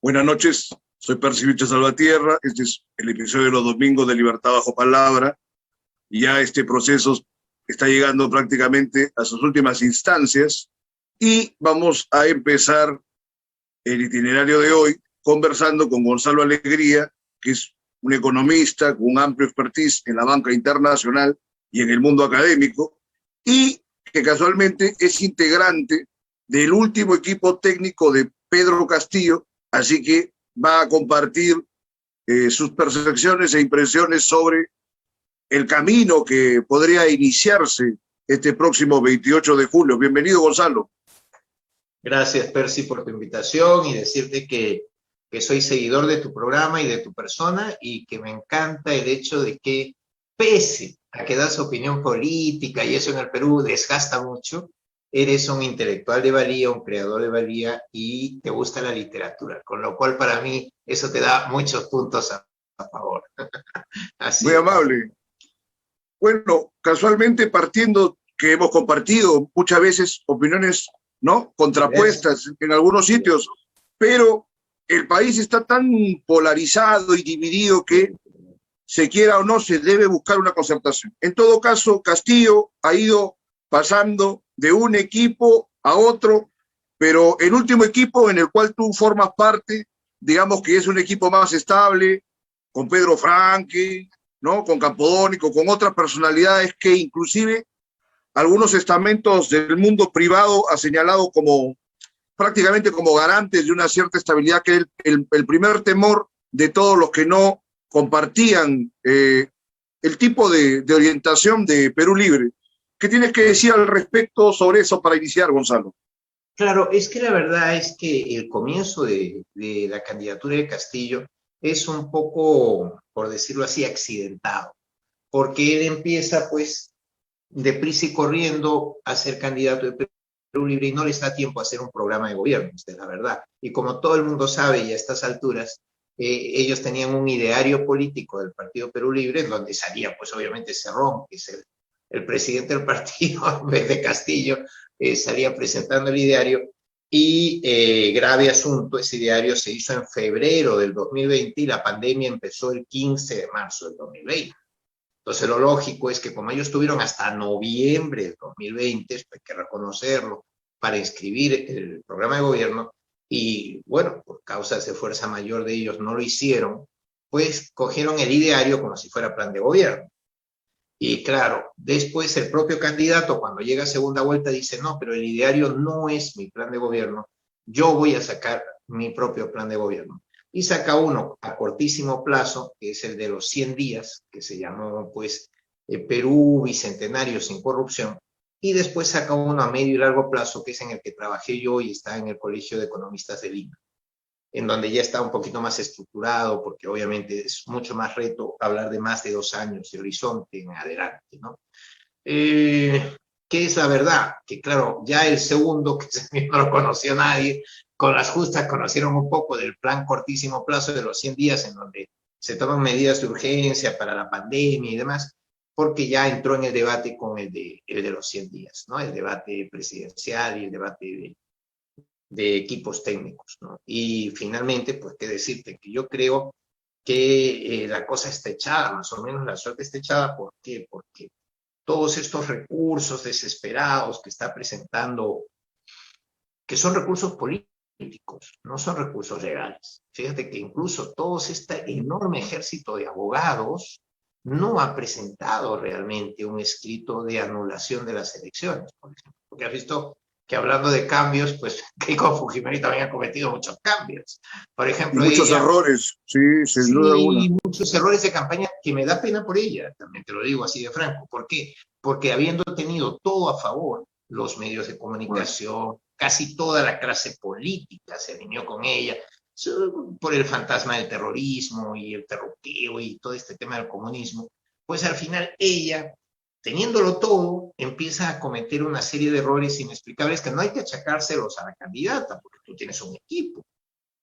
Buenas noches, soy Percy Vilches Salvatierra. Este es el episodio de los domingos de Libertad Bajo Palabra. Ya este proceso está llegando prácticamente a sus últimas instancias y vamos a empezar el itinerario de hoy conversando con Gonzalo Alegría, que es un economista con un amplio expertise en la banca internacional y en el mundo académico, y que casualmente es integrante del último equipo técnico de Pedro Castillo, así que va a compartir sus percepciones e impresiones sobre el camino que podría iniciarse este próximo 28 de julio. Bienvenido, Gonzalo. Gracias, Percy, por tu invitación y decirte que soy seguidor de tu programa y de tu persona y que me encanta el hecho de que, pese a que das opinión política y eso en el Perú desgasta mucho, eres un intelectual de valía, un creador de valía y te gusta la literatura, con lo cual para mí eso te da muchos puntos a favor. Así Muy amable. Bueno, casualmente partiendo que hemos compartido muchas veces opiniones, ¿no?, contrapuestas en algunos sitios, pero el país está tan polarizado y dividido que, se quiera o no, se debe buscar una concertación. En todo caso, Castillo ha ido pasando de un equipo a otro, pero el último equipo en el cual tú formas parte, digamos que es un equipo más estable, con Pedro Franque, ¿no?, con Campodónico, con otras personalidades que inclusive algunos estamentos del mundo privado ha señalado como prácticamente como garantes de una cierta estabilidad, que es el primer temor de todos los que no compartían el tipo de orientación de Perú Libre. ¿Qué tienes que decir al respecto sobre eso para iniciar, Gonzalo? Claro, es que la verdad es que el comienzo de la candidatura de Castillo es un poco, por decirlo así, accidentado, porque él empieza pues deprisa y corriendo a ser candidato de Perú Libre y no les da tiempo a hacer un programa de gobierno, esta es la verdad. Y como todo el mundo sabe y a estas alturas, ellos tenían un ideario político del Partido Perú Libre, en donde salía pues obviamente Cerrón, que es el presidente del partido, en vez de Castillo, salía presentando el ideario. Y grave asunto, ese ideario se hizo en febrero del 2020 y la pandemia empezó el 15 de marzo del 2020. Entonces lo lógico es que como ellos tuvieron hasta noviembre de 2020, hay que reconocerlo, para inscribir el programa de gobierno, y bueno, por causas de fuerza mayor de ellos no lo hicieron, pues cogieron el ideario como si fuera plan de gobierno. Y claro, después el propio candidato cuando llega a segunda vuelta dice, no, pero el ideario no es mi plan de gobierno, yo voy a sacar mi propio plan de gobierno. Y saca uno a cortísimo plazo, que es el de los 100 días, que se llamó pues Perú Bicentenario sin corrupción, y después saca uno a medio y largo plazo, que es en el que trabajé yo y está en el Colegio de Economistas de Lima, en donde ya está un poquito más estructurado, porque obviamente es mucho más reto hablar de más de 2 años de horizonte en adelante, ¿no? ¿Qué es la verdad? Que claro, ya el segundo, que no lo conoció nadie, con las justas conocieron un poco del plan cortísimo plazo de los 100 días, en donde se toman medidas de urgencia para la pandemia y demás, porque ya entró en el debate con el de los 100 días, ¿no? El debate presidencial y el debate de equipos técnicos, ¿no? Y finalmente, pues, qué decirte, que yo creo que la cosa está echada, más o menos la suerte está echada. ¿Por qué? Porque todos estos recursos desesperados que está presentando, que son recursos políticos, no son recursos legales. Fíjate que incluso todo este enorme ejército de abogados no ha presentado realmente un escrito de anulación de las elecciones, por ejemplo. Porque has visto que hablando de cambios, pues Keiko Fujimori también ha cometido muchos cambios. Por ejemplo, y muchos errores, sí, sin duda alguna. Muchos errores de campaña que me da pena por ella, también te lo digo así de franco. ¿Por qué? Porque habiendo tenido todo a favor, los medios de comunicación, casi toda la clase política se alineó con ella, por el fantasma del terrorismo y el terruqueo y todo este tema del comunismo, pues al final ella, teniéndolo todo, empieza a cometer una serie de errores inexplicables que no hay que achacárselos a la candidata, porque tú tienes un equipo.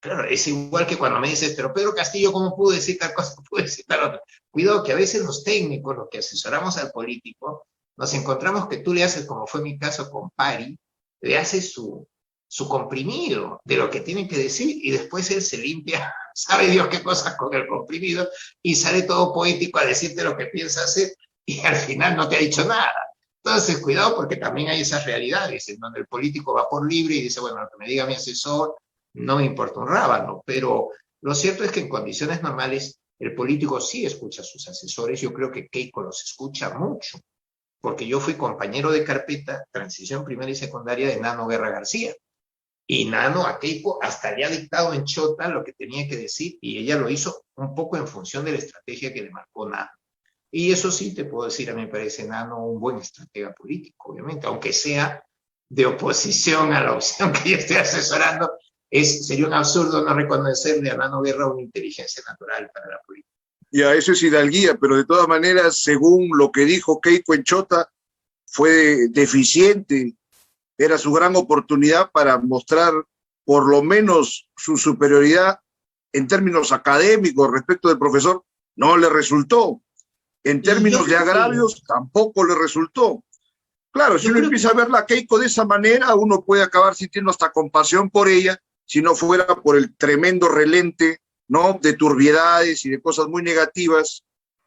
Claro, es igual que cuando me dices, pero Pedro Castillo, ¿cómo pudo decir tal cosa? Pudo decir tal otra. Cuidado, que a veces los técnicos, los que asesoramos al político, nos encontramos que tú le haces, como fue mi caso con Pari, le haces su su comprimido de lo que tiene que decir y después él se limpia, sabe Dios qué cosas con el comprimido y sale todo poético a decirte lo que piensa hacer y al final no te ha dicho nada. Entonces, cuidado porque también hay esas realidades en donde el político va por libre y dice, bueno, lo que me diga mi asesor no me importa un rábano, pero lo cierto es que en condiciones normales el político sí escucha a sus asesores. Yo creo que Keiko los escucha mucho, porque yo fui compañero de carpeta, transición primera y secundaria de Nano Guerra García. Y Nano a Keiko hasta le ha dictado en chota lo que tenía que decir y ella lo hizo un poco en función de la estrategia que le marcó Nano. Y eso sí te puedo decir, a mí me parece Nano un buen estratega político, obviamente, aunque sea de oposición a la opción que yo estoy asesorando, sería un absurdo no reconocerle a Nano Guerra una inteligencia natural para la política. Ya, eso es hidalguía, pero de todas maneras, según lo que dijo Keiko en Chota, fue deficiente. Era su gran oportunidad para mostrar por lo menos su superioridad en términos académicos respecto del profesor. No le resultó. En términos de agravios, tampoco le resultó. Claro, si uno empieza a ver la Keiko de esa manera, uno puede acabar sintiendo hasta compasión por ella, si no fuera por el tremendo relente, ¿no?, de turbiedades y de cosas muy negativas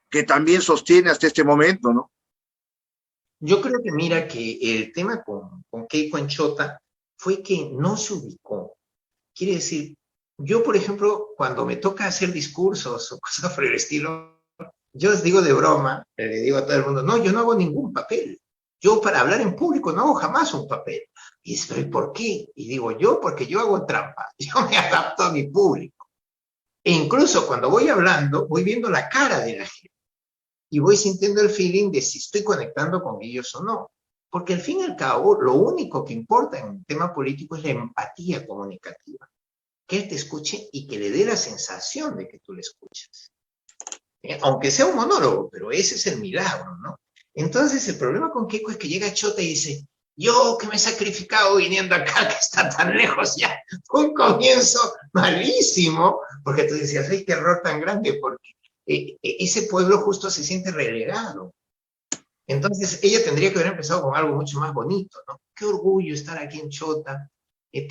que también sostiene hasta este momento, ¿no? Yo creo que mira que el tema con Keiko en Chota fue que no se ubicó. Quiere decir, yo por ejemplo, cuando me toca hacer discursos o cosas por el estilo, yo les digo de broma, le digo a todo el mundo, no, yo no hago ningún papel. Yo para hablar en público no hago jamás un papel. Y dice, pero ¿y por qué? Y digo, porque yo hago trampa. Yo me adapto a mi público. E incluso cuando voy hablando, voy viendo la cara de la gente. Y voy sintiendo el feeling de si estoy conectando con ellos o no. Porque al fin y al cabo, lo único que importa en un tema político es la empatía comunicativa. Que él te escuche y que le dé la sensación de que tú le escuchas. Aunque sea un monólogo, pero ese es el milagro, ¿no? Entonces el problema con Keiko es que llega Chota y dice, yo que me he sacrificado viniendo acá, que está tan lejos ya, fue un comienzo malísimo, porque tú decías, ay, qué error tan grande, porque ese pueblo justo se siente relegado. Entonces ella tendría que haber empezado con algo mucho más bonito, ¿no? Qué orgullo estar aquí en Chota,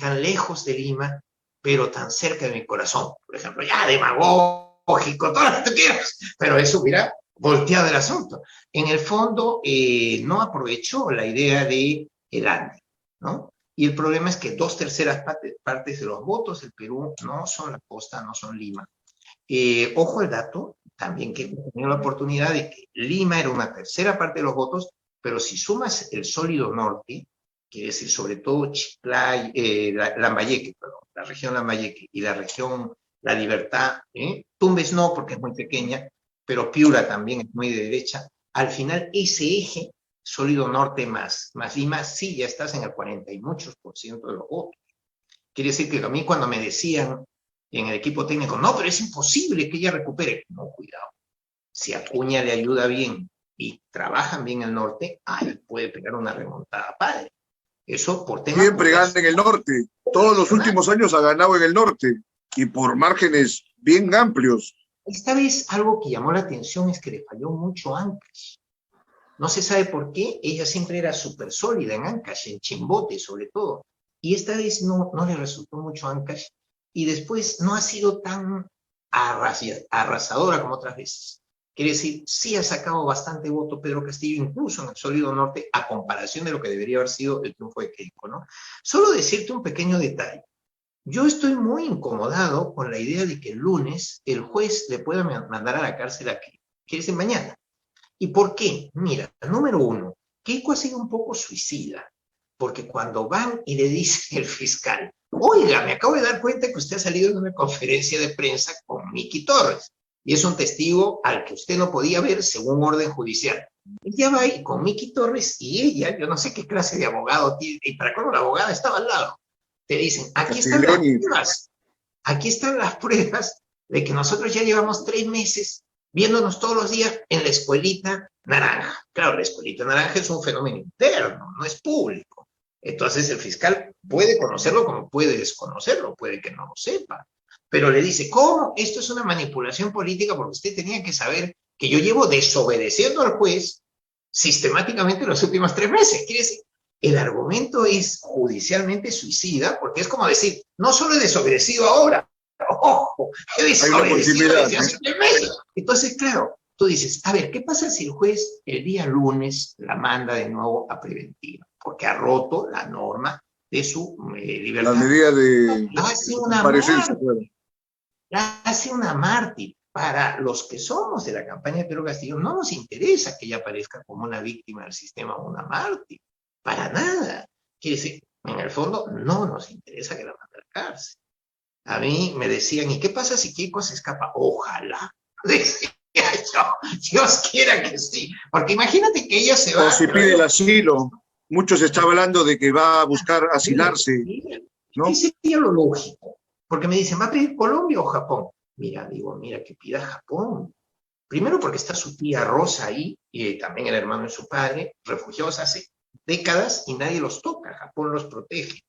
tan lejos de Lima, pero tan cerca de mi corazón. Por ejemplo, ya demagógico, todo lo que tú quieras, pero eso hubiera volteado el asunto. En el fondo, no aprovechó la idea de el Ande, ¿no? Y el problema es que 2/3 partes de los votos del Perú no son la costa, no son Lima. Ojo al dato, también que hemos tenido la oportunidad de que Lima era una 1/3 parte de los votos, pero si sumas el sólido norte, quiere decir sobre todo Chiclay, Lambayeque, perdón, la región Lambayeque y la región La Libertad, Tumbes no porque es muy pequeña, pero Piura también es muy de derecha, al final ese eje sólido norte más Lima, sí, ya estás en el 40 y muchos % de los votos. Quiere decir que a mí cuando me decían en el equipo técnico, no, pero es imposible que ella recupere. No, cuidado. Si Acuña le ayuda bien y trabajan bien el norte, ahí puede pegar una remontada padre. Eso por temas... Siempre gana en el norte. Todos los últimos años ha ganado en el norte y por márgenes bien amplios. Esta vez algo que llamó la atención es que le falló mucho Ancash. No se sabe por qué, ella siempre era súper sólida en Ancash, en Chimbote sobre todo. Y esta vez no le resultó mucho Ancash. Y después no ha sido tan arrasadora como otras veces. Quiere decir, sí ha sacado bastante voto Pedro Castillo, incluso en el sólido norte, a comparación de lo que debería haber sido el triunfo de Keiko, ¿no? Solo decirte un pequeño detalle. Yo estoy muy incomodado con la idea de que el lunes el juez le pueda mandar a la cárcel a Keiko. Quiere decir, mañana. ¿Y por qué? Mira, número uno, Keiko ha sido un poco suicida, porque cuando van y le dice el fiscal, oiga, me acabo de dar cuenta que usted ha salido en una conferencia de prensa con Miki Torres, y es un testigo al que usted no podía ver según orden judicial. Ella va ahí con Miki Torres y ella, yo no sé qué clase de abogado tiene, y para cuando la abogada estaba al lado, te dicen, aquí están las pruebas de que nosotros ya llevamos 3 meses viéndonos todos los días en la escuelita naranja. Claro, la escuelita naranja es un fenómeno interno, no es público. Entonces el fiscal puede conocerlo como puede desconocerlo, puede que no lo sepa. Pero le dice, ¿cómo? Esto es una manipulación política porque usted tenía que saber que yo llevo desobedeciendo al juez sistemáticamente los últimos 3 meses. Quiere decir, el argumento es judicialmente suicida, porque es como decir, no solo he desobedecido ahora, ojo, he desobedecido desde hace 3 meses. Entonces, claro, tú dices, a ver, ¿qué pasa si el juez el día lunes la manda de nuevo a preventiva? Porque ha roto la norma de su libertad. La medida de hace una comparecencia, mártir, hace una mártir. Para los que somos de la campaña de Pedro Castillo, no nos interesa que ella aparezca como una víctima del sistema o una mártir. Para nada. Quiere decir, en el fondo, no nos interesa que la mande a la cárcel. A mí me decían, ¿y qué pasa si Keiko se escapa? Ojalá. Decía yo, Dios quiera que sí. Porque imagínate que ella se va. O si pide el asilo. Muchos está hablando de que va a buscar asilarse, ¿no? ¿Qué sería lo lógico? Porque me dicen, ¿va a pedir Colombia o Japón? Mira, digo, mira, que pida Japón. Primero porque está su tía Rosa ahí, y también el hermano de su padre, refugiados hace décadas y nadie los toca. Japón los protege.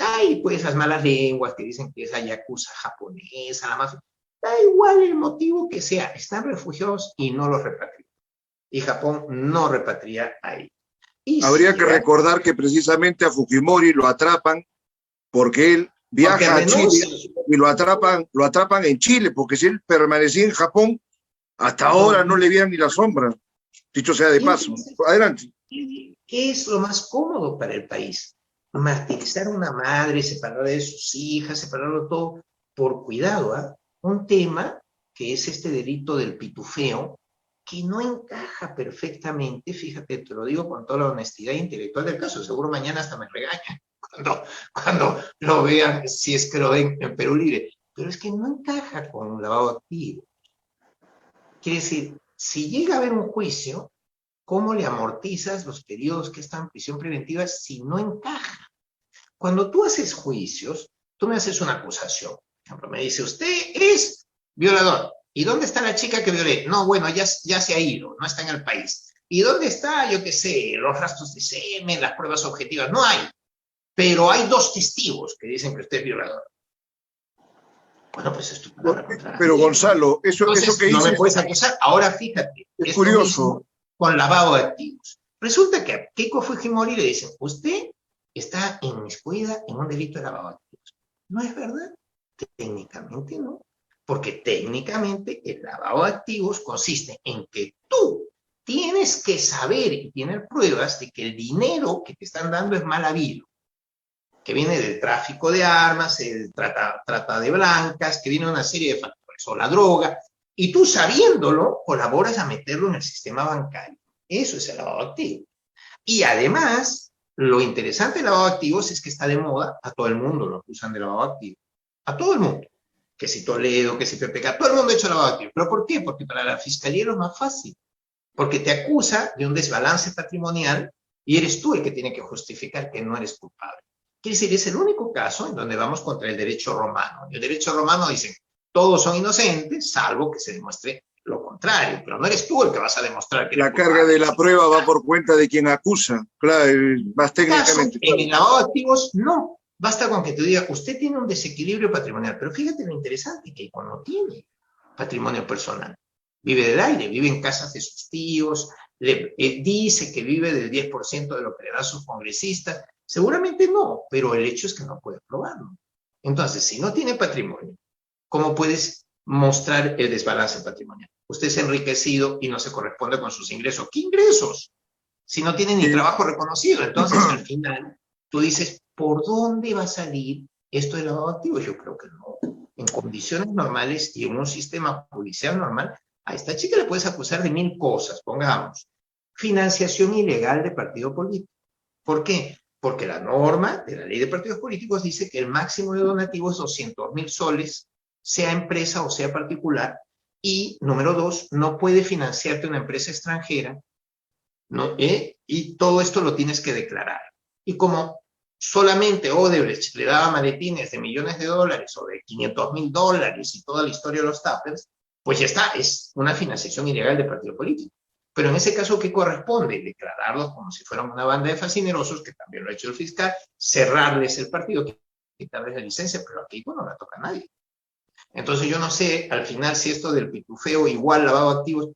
Hay pues las malas lenguas que dicen que es la yakuza japonesa, la más... Da igual el motivo que sea, están refugiados y no los repatrian. Y Japón no repatria ahí. Habría que recordar que precisamente a Fujimori lo atrapan porque él viaja a Chile y lo atrapan en Chile, porque si él permanecía en Japón, hasta ahora no le veían ni la sombra, dicho sea de paso. Adelante. ¿Qué es lo más cómodo para el país? Martirizar a una madre, separarla de sus hijas, separarlo todo, por cuidado, ¿eh? Un tema que es este delito del pitufeo, que no encaja perfectamente, fíjate, te lo digo con toda la honestidad intelectual del caso, seguro mañana hasta me regañan cuando lo vean, si es que lo ven en Perú Libre, pero es que no encaja con un lavado activo. Quiere decir, si llega a haber un juicio, ¿cómo le amortizas los periodos que están en prisión preventiva si no encaja? Cuando tú haces juicios, tú me haces una acusación. Por ejemplo, me dice, usted es violador. ¿Y dónde está la chica que violé? No, bueno, ya se ha ido, no está en el país. ¿Y dónde está, yo qué sé, los rastros de semen, las pruebas objetivas? No hay. Pero hay 2 testigos que dicen que usted es violador. Bueno, pues es tu palabra contra la Pero mía. Gonzalo, Entonces, eso que no dices... me puedes acusar. Ahora fíjate. Es curioso. Con lavado de activos. Resulta que a Keiko Fujimori le dicen, usted está inmiscuida en un delito de lavado de activos. No es verdad. Técnicamente no. Porque técnicamente el lavado de activos consiste en que tú tienes que saber y tener pruebas de que el dinero que te están dando es mal habido, que viene del tráfico de armas, el trata de blancas, que viene de una serie de factores, o la droga, y tú sabiéndolo, colaboras a meterlo en el sistema bancario. Eso es el lavado de activos. Y además, lo interesante del lavado de activos es que está de moda, a todo el mundo lo acusan de lavado de activos. A todo el mundo. Que si Toledo, que si PPK, todo el mundo ha hecho lavado de activos. ¿Pero por qué? Porque para la fiscalía es lo más fácil. Porque te acusa de un desbalance patrimonial y eres tú el que tiene que justificar que no eres culpable. Quiere decir, es el único caso en donde vamos contra el derecho romano. En el derecho romano dicen, todos son inocentes, salvo que se demuestre lo contrario, pero no eres tú el que vas a demostrar que la carga de la prueba va por cuenta de quien acusa, claro, más técnicamente. En el lavado de activos, no. Basta con que te diga, usted tiene un desequilibrio patrimonial, pero fíjate lo interesante que no tiene patrimonio personal. Vive del aire, vive en casas de sus tíos, dice que vive del 10% de lo que le dan sus congresistas. Seguramente no, pero el hecho es que no puede probarlo. Entonces, si no tiene patrimonio, ¿cómo puedes mostrar el desbalance patrimonial? Usted es enriquecido y no se corresponde con sus ingresos. ¿Qué ingresos? Si no tiene ni trabajo reconocido. Entonces, al final, tú dices, ¿por dónde va a salir esto de lavado de activos? Yo creo que no. En condiciones normales y en un sistema judicial normal, a esta chica le puedes acusar de 1000 cosas, pongamos. Financiación ilegal de partido político. ¿Por qué? Porque la norma de la ley de partidos políticos dice que el máximo de donativo es 200.000 soles, sea empresa o sea particular, y número 2, no puede financiarte una empresa extranjera, ¿no? Y todo esto lo tienes que declarar. Y como solamente Odebrecht le daba maletines de millones de dólares o de $500.000 y toda la historia de los tuppers, pues ya está, es una financiación ilegal de partido político. Pero en ese caso, ¿qué corresponde? Declararlos como si fueran una banda de fascinerosos, que también lo ha hecho el fiscal, cerrarles el partido, quitarles la licencia, pero aquí no la toca a nadie. Entonces yo no sé, al final, si esto del pitufeo igual lavado de activos,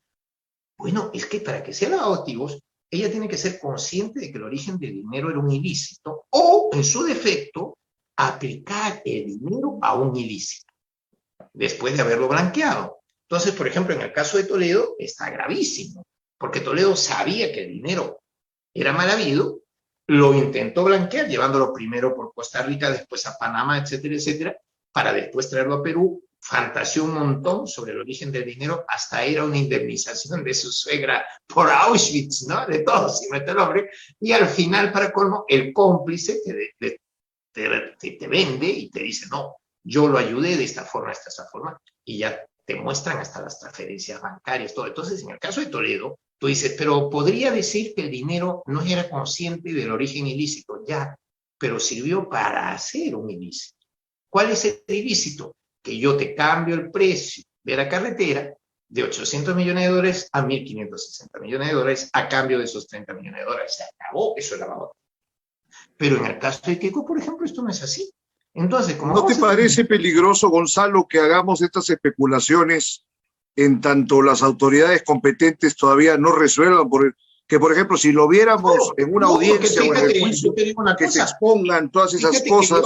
bueno, es que para que sea lavado de activos, ella tiene que ser consciente de que el origen del dinero era un ilícito o, en su defecto, aplicar el dinero a un ilícito después de haberlo blanqueado. Entonces, por ejemplo, en el caso de Toledo está gravísimo, porque Toledo sabía que el dinero era mal habido, lo intentó blanquear, llevándolo primero por Costa Rica, después a Panamá, etcétera, etcétera, para después traerlo a Perú. Fantaseó un montón sobre el origen del dinero, hasta era una indemnización de su suegra por Auschwitz, ¿no? De todos, si mete el hombre. Y al final, para colmo, el cómplice te vende y te dice, no, yo lo ayudé de esta forma, de esta forma, y ya te muestran hasta las transferencias bancarias, todo. Entonces, en el caso de Toledo, tú dices, pero podría decir que el dinero no era consciente del origen ilícito, ya, pero sirvió para hacer un ilícito. ¿Cuál es el ilícito? Que yo te cambio el precio de la carretera de 800 millones de dólares a 1.560 millones de dólares a cambio de esos 30 millones de dólares. Se acabó, eso es lavado. Pero en el caso de Keiko, por ejemplo, esto no es así. Entonces, como ¿no te parece peligroso, Gonzalo, que hagamos estas especulaciones en tanto las autoridades competentes todavía no resuelvan? Que, por ejemplo, si lo viéramos en una audiencia o en el juicio, que se expongan todas esas cosas.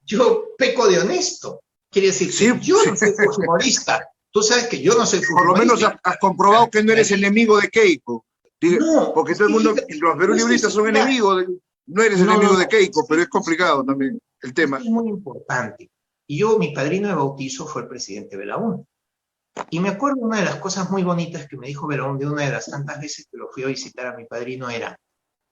Yo peco de honesto. Quiere decir, sí, yo no soy fujimorista. Tú sabes que yo no soy fujimorista. Por lo menos has comprobado que no eres enemigo de Keiko. No, porque todo el mundo, los peruliebristas son enemigos. No eres enemigo de Keiko, pero es complicado también el tema. Es muy importante. Y yo, mi padrino de bautizo fue el presidente Belaúnde. Y me acuerdo una de las cosas muy bonitas que me dijo Belaúnde, una de las tantas veces que lo fui a visitar a mi padrino era,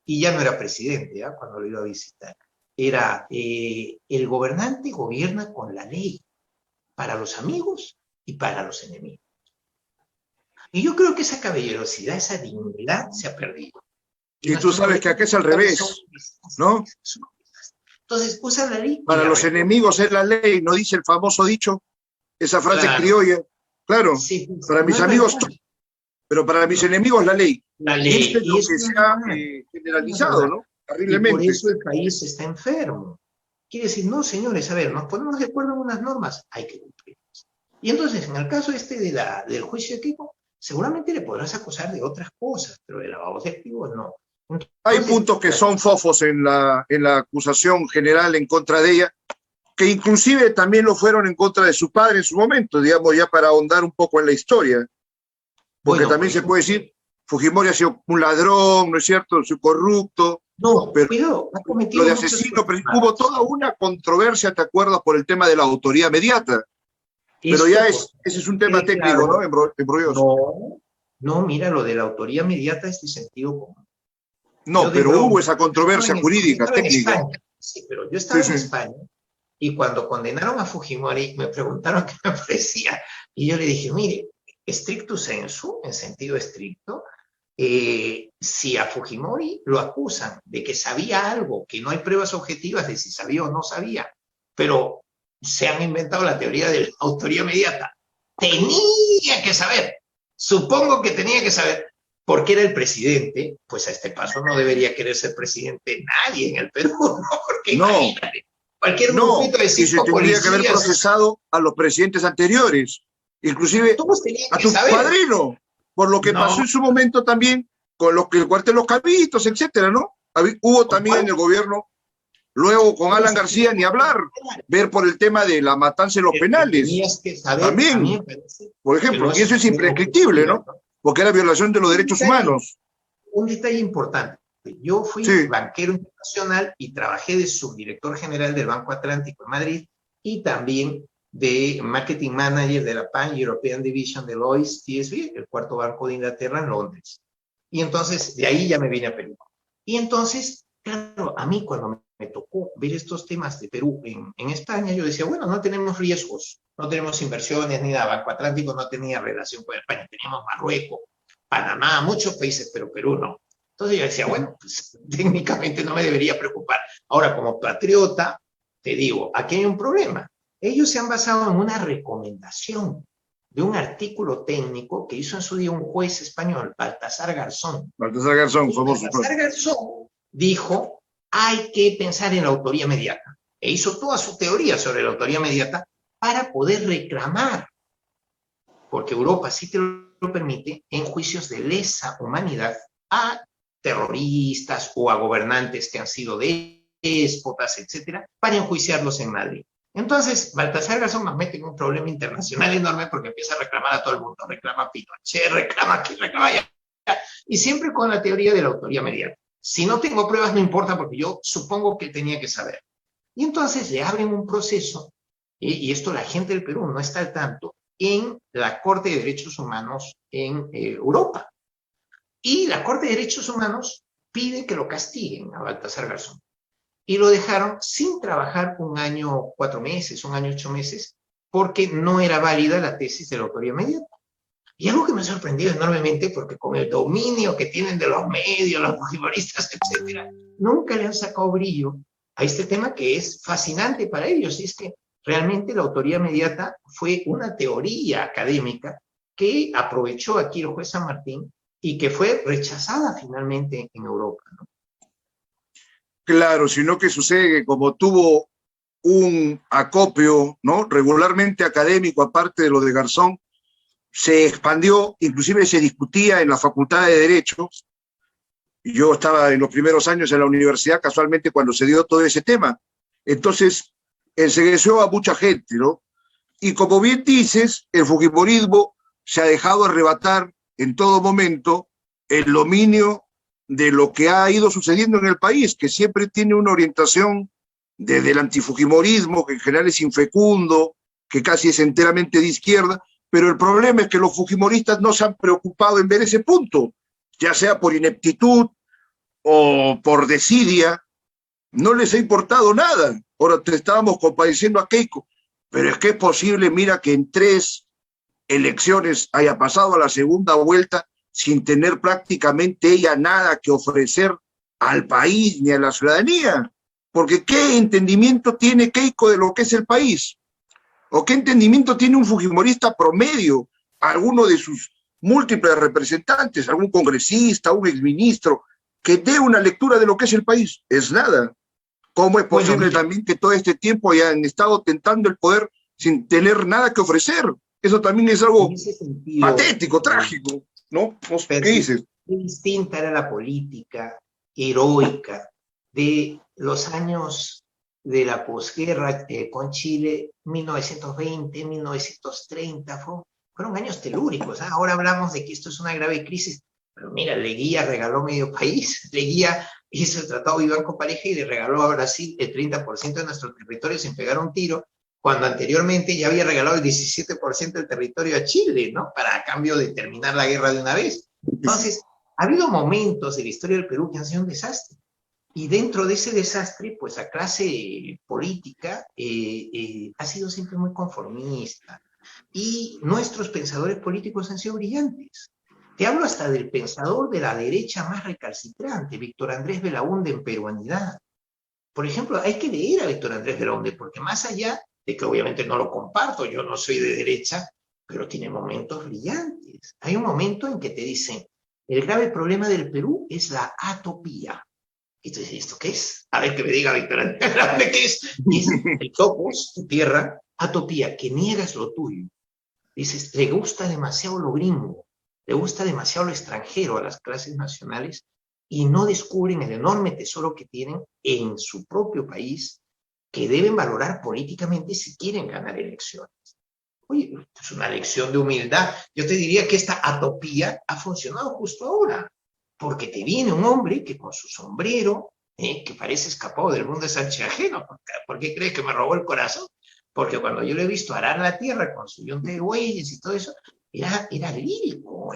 y ya no era presidente, ¿ya? Cuando lo iba a visitar, era el gobernante gobierna con la ley, para los amigos y para los enemigos. Y yo creo que esa caballerosidad, esa dignidad se ha perdido. Y tú sabes que acá es al revés, ¿no? Entonces usan la ley. Para los enemigos es la ley, ¿no dice el famoso dicho? Esa frase criolla. Claro, sí, para mis amigos, pero para mis enemigos la ley. La ley. Y es lo que se ha generalizado, ¿no? Terriblemente. Y por eso el país está enfermo. Quiere decir, no, señores, a ver, nos ponemos de acuerdo en unas normas, hay que cumplirlas. Y entonces, en el caso del juicio de Keiko, seguramente le podrás acusar de otras cosas, pero de lavado de activos no. Entonces, hay puntos que son fofos en la acusación general en contra de ella, que inclusive también lo fueron en contra de su padre en su momento, digamos, ya para ahondar un poco en la historia. Porque bueno, también se puede decir, Fujimori ha sido un ladrón, ¿no es cierto?, un corrupto. No, pero cuidado, ha cometido lo de asesino, pero hubo toda una controversia, ¿te acuerdas?, por el tema de la autoría mediata. Pero ya ese es un tema técnico, claro, ¿no?, embrolloso. No, mira, lo de la autoría mediata es de sentido común. No, pero hubo esa controversia jurídica, técnica. Sí, pero yo estaba en España y cuando condenaron a Fujimori me preguntaron qué me parecía y yo le dije, mire, stricto sensu, en sentido estricto, si a Fujimori lo acusan de que sabía algo, que no hay pruebas objetivas de si sabía o no sabía, pero se han inventado la teoría de la autoría inmediata, tenía que saber, supongo que tenía que saber, porque era el presidente, pues a este paso no debería querer ser presidente nadie en el Perú, ¿no? Porque no, imagínate, cualquier grupito de cinco y se tendría que haber procesado a los presidentes anteriores, inclusive a tu padrino, por lo que pasó en su momento también con el cuartel de los Cabitos, etcétera, ¿no? Hubo también en el gobierno, luego con Alan García, ni hablar, ver por el tema de la matanza de los penales, también, por ejemplo, y eso es imprescriptible, ¿no? Porque era violación de los derechos humanos. Un detalle importante, yo fui banquero internacional y trabajé de subdirector general del Banco Atlántico en Madrid y también de Marketing Manager de la Pan European Division de Lloyds TSB, el cuarto banco de Inglaterra en Londres. Y entonces, de ahí ya me vine a Perú. Y entonces, claro, a mí cuando me tocó ver estos temas de Perú en España, yo decía, bueno, no tenemos riesgos, no tenemos inversiones ni nada. Banco Atlántico no tenía relación con España, teníamos Marruecos, Panamá, muchos países, pero Perú no. Entonces yo decía, bueno, pues técnicamente no me debería preocupar. Ahora, como patriota, te digo, aquí hay un problema. Ellos se han basado en una recomendación de un artículo técnico que hizo en su día un juez español, Baltasar Garzón. Baltasar Garzón, famoso. Baltasar Garzón dijo, hay que pensar en la autoría inmediata. E hizo toda su teoría sobre la autoría inmediata para poder reclamar, porque Europa sí te lo permite, en juicios de lesa humanidad a terroristas o a gobernantes que han sido déspotas, etcétera, para enjuiciarlos en Madrid. Entonces, Baltasar Garzón nos mete en un problema internacional enorme porque empieza a reclamar a todo el mundo, reclama a Pinochet, reclama aquí, reclama allá, y siempre con la teoría de la autoría mediática. Si no tengo pruebas, no importa, porque yo supongo que tenía que saber. Y entonces le abren un proceso, y esto la gente del Perú no está al tanto, en la Corte de Derechos Humanos en Europa. Y la Corte de Derechos Humanos pide que lo castiguen a Baltasar Garzón. Y lo dejaron sin trabajar 1 año 4 meses, 1 año 8 meses, porque no era válida la tesis de la autoría mediática. Y algo que me ha sorprendido enormemente, porque con el dominio que tienen de los medios, los fujimoristas, etcétera, nunca le han sacado brillo a este tema que es fascinante para ellos. Y es que realmente la autoría mediata fue una teoría académica que aprovechó aquí el juez San Martín y que fue rechazada finalmente en Europa, ¿no? Claro, sino que sucede que como tuvo un acopio, ¿no?, regularmente académico, aparte de lo de Garzón, se expandió, inclusive se discutía en la Facultad de Derecho. Yo estaba en los primeros años en la universidad, casualmente, cuando se dio todo ese tema. Entonces, ensegueció a mucha gente, ¿no? Y como bien dices, el fujimorismo se ha dejado arrebatar en todo momento el dominio de lo que ha ido sucediendo en el país, que siempre tiene una orientación desde el antifujimorismo, que en general es infecundo, que casi es enteramente de izquierda, pero el problema es que los fujimoristas no se han preocupado en ver ese punto, ya sea por ineptitud o por desidia, no les ha importado nada. Ahora te estábamos compadeciendo a Keiko, pero es que es posible, mira, que en 3 elecciones haya pasado a la segunda vuelta sin tener prácticamente ella nada que ofrecer al país ni a la ciudadanía. Porque ¿qué entendimiento tiene Keiko de lo que es el país? ¿O qué entendimiento tiene un fujimorista promedio, alguno de sus múltiples representantes, algún congresista, un exministro, que dé una lectura de lo que es el país? Es nada. ¿Cómo es posible también que todo este tiempo hayan estado tentando el poder sin tener nada que ofrecer? Eso también es algo patético, trágico, ¿no? ¿Qué dices? Qué distinta era la política heroica de los años de la posguerra con Chile, 1920, 1930, fueron años telúricos, ¿eh? Ahora hablamos de que esto es una grave crisis, pero mira, Leguía regaló medio país, Leguía hizo el tratado de Banco Pareja y le regaló a Brasil el 30% de nuestro territorio sin pegar un tiro, cuando anteriormente ya había regalado el 17% del territorio a Chile, ¿no? Para a cambio de terminar la guerra de una vez. Entonces, ha habido momentos de la historia del Perú que han sido un desastre. Y dentro de ese desastre, pues la clase política ha sido siempre muy conformista. Y nuestros pensadores políticos han sido brillantes. Te hablo hasta del pensador de la derecha más recalcitrante, Víctor Andrés Belaúnde, en Peruanidad. Por ejemplo, hay que leer a Víctor Andrés Belaúnde, porque más allá de que obviamente no lo comparto, yo no soy de derecha, pero tiene momentos brillantes. Hay un momento en que te dicen, el grave problema del Perú es la atopía. Y tú dices, ¿esto qué es? A ver, que me diga Víctor Andrés Belaúnde qué es. Y es el topos, tu tierra, atopía, que niegas lo tuyo. Dices, le gusta demasiado lo gringo, le gusta demasiado lo extranjero a las clases nacionales y no descubren el enorme tesoro que tienen en su propio país, que deben valorar políticamente si quieren ganar elecciones. Oye, es una lección de humildad. Yo te diría que esta atopía ha funcionado justo ahora, porque te viene un hombre que con su sombrero, que parece escapado del mundo de Sánchez Ajeno. ¿Por qué crees que me robó el corazón? Porque cuando yo lo he visto arar la tierra con su yunte de bueyes y todo eso, era lírico,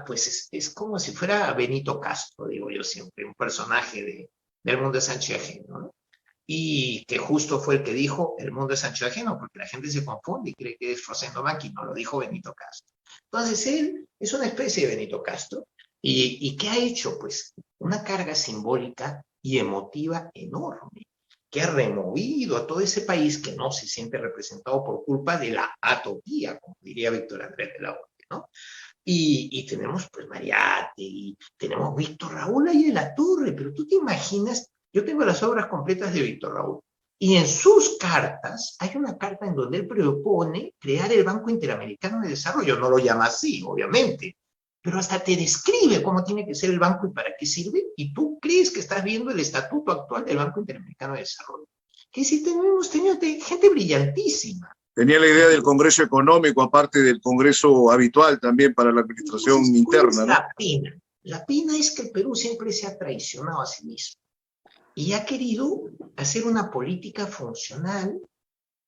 pues es como si fuera Benito Castro, digo yo siempre, un personaje del mundo de Sánchez Ajeno, ¿no? Y que justo fue el que dijo el mundo es Sánchez Ajeno, porque la gente se confunde y cree que es Rosendo Máquina, lo dijo Benito Castro. Entonces él es una especie de Benito Castro, ¿y qué ha hecho? Pues una carga simbólica y emotiva enorme, que ha removido a todo ese país que no se siente representado por culpa de la atopía, como diría Víctor Andrés Belaúnde, ¿no? Y tenemos pues Mariátegui, tenemos Víctor Raúl ahí de la Torre, pero tú te imaginas, yo tengo las obras completas de Víctor Raúl, y en sus cartas, hay una carta en donde él propone crear el Banco Interamericano de Desarrollo, no lo llama así, obviamente, pero hasta te describe cómo tiene que ser el banco y para qué sirve, y tú crees que estás viendo el estatuto actual del Banco Interamericano de Desarrollo. Que si tenemos tenido gente brillantísima. Tenía la idea del Congreso Económico, aparte del Congreso habitual también para la administración Entonces, ¿cuál interna, es ¿no? la pena? La pena es que el Perú siempre se ha traicionado a sí mismo y ha querido hacer una política funcional,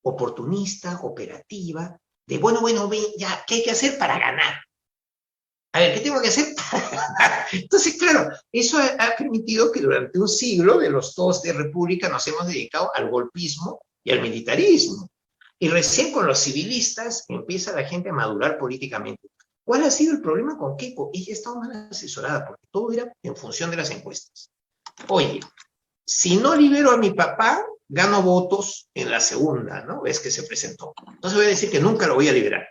oportunista, operativa, de bueno, ven, ya, ¿qué hay que hacer para ganar? A ver, ¿qué tengo que hacer para ganar? Entonces, claro, eso ha permitido que durante un siglo de los dos de República nos hemos dedicado al golpismo y al militarismo. Y recién con los civilistas empieza la gente a madurar políticamente. ¿Cuál ha sido el problema con Keiko? Ella estaba mal asesorada porque todo era en función de las encuestas. Oye, si no libero a mi papá, gano votos en la segunda, ¿no? Es que se presentó. Entonces voy a decir que nunca lo voy a liberar.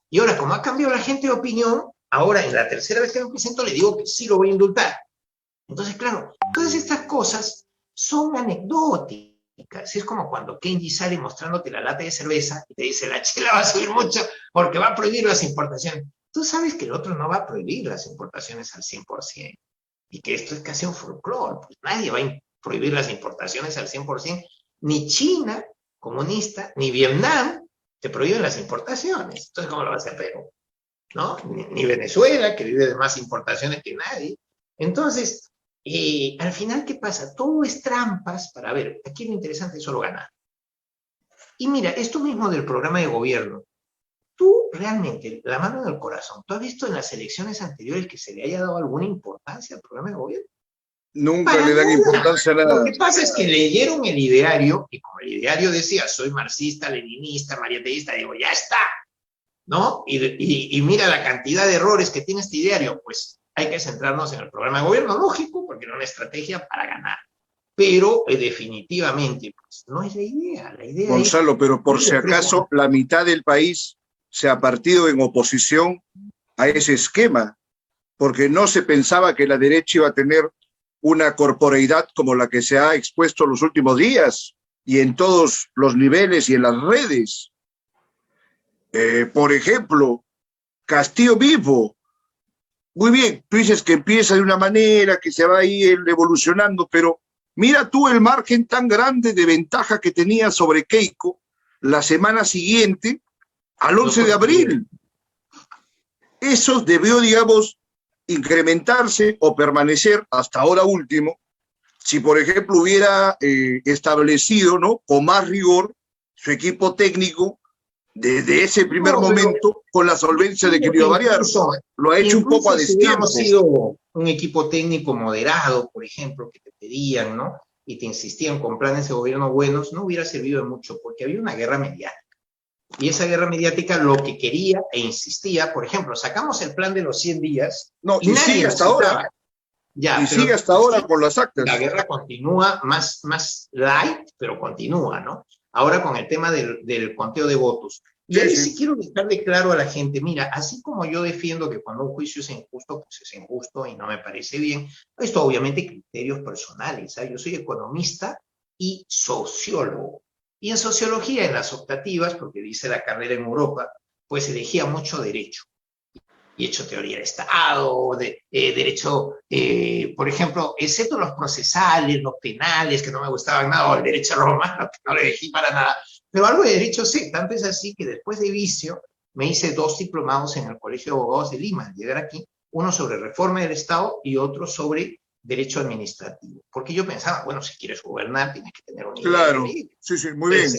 Y ahora, como ha cambiado la gente de opinión, ahora en la tercera vez que me presento le digo que sí lo voy a indultar. Entonces, claro, todas estas cosas son anecdóticas. Es como cuando Kenji sale mostrándote la lata de cerveza y te dice, la chela va a subir mucho porque va a prohibir las importaciones. Tú sabes que el otro no va a prohibir las importaciones al 100% y que esto es casi un folclore. Pues nadie va a prohibir las importaciones al 100%. Ni China, comunista, ni Vietnam te prohíben las importaciones. Entonces, ¿cómo lo va a hacer Perú? ¿No? Ni Venezuela, que vive de más importaciones que nadie. Entonces, al final, ¿qué pasa? Todo es trampas para ver, aquí lo interesante es solo ganar. Y mira, esto mismo del programa de gobierno, tú realmente, la mano del corazón, ¿tú has visto en las elecciones anteriores que se le haya dado alguna importancia al programa de gobierno? Nunca Para le dan nada. importancia a Lo nada. que pasa es que leyeron el ideario, y como el ideario decía, soy marxista, leninista, mariateísta, digo, ya está, ¿no? Y mira la cantidad de errores que tiene este ideario, pues hay que centrarnos en el programa de gobierno, lógico, porque era una estrategia para ganar. Pero definitivamente, pues, no es la idea es... Gonzalo, pero por si acaso la mitad del país se ha partido en oposición a ese esquema, porque no se pensaba que la derecha iba a tener una corporeidad como la que se ha expuesto en los últimos días y en todos los niveles y en las redes. Por ejemplo, Castillo Vivo. Muy bien, tú dices que empieza de una manera, que se va a ir evolucionando, pero mira tú el margen tan grande de ventaja que tenía sobre Keiko la semana siguiente al 11 de abril. Eso debió, digamos, incrementarse o permanecer hasta ahora último, si por ejemplo hubiera establecido, ¿no?, con más rigor su equipo técnico desde ese primer momento, con la solvencia de que no iba a variar. Lo ha hecho un poco a destiempo. Si hubiéramos sido un equipo técnico moderado, por ejemplo, que te pedían, ¿no?, y te insistían con planes de gobierno buenos, no hubiera servido de mucho, porque había una guerra mediática. Y esa guerra mediática lo que quería e insistía, por ejemplo, sacamos el plan de los 100 días. No, y sigue hasta ahora. Ya, y sigue hasta ahora con las actas. La guerra continúa más light, pero continúa, ¿no? Ahora con el tema del conteo de votos. Y ahí sí quiero dejarle claro a la gente, mira, así como yo defiendo que cuando un juicio es injusto, pues es injusto y no me parece bien, esto obviamente criterios personales, ¿sabes? Yo soy economista y sociólogo. Y en sociología, en las optativas, porque dice la carrera en Europa, pues elegía mucho derecho. Y he hecho teoría de Estado, derecho, por ejemplo, excepto los procesales, los penales, que no me gustaban nada, o el derecho romano, que no lo elegí para nada, pero algo de derecho sí, tanto es así que después de vicio me hice 2 diplomados en el Colegio de Abogados de Lima, al llegar aquí, uno sobre reforma del Estado y otro sobre derecho administrativo, porque yo pensaba, bueno, si quieres gobernar tienes que tener una idea de ley. Sí, muy bien.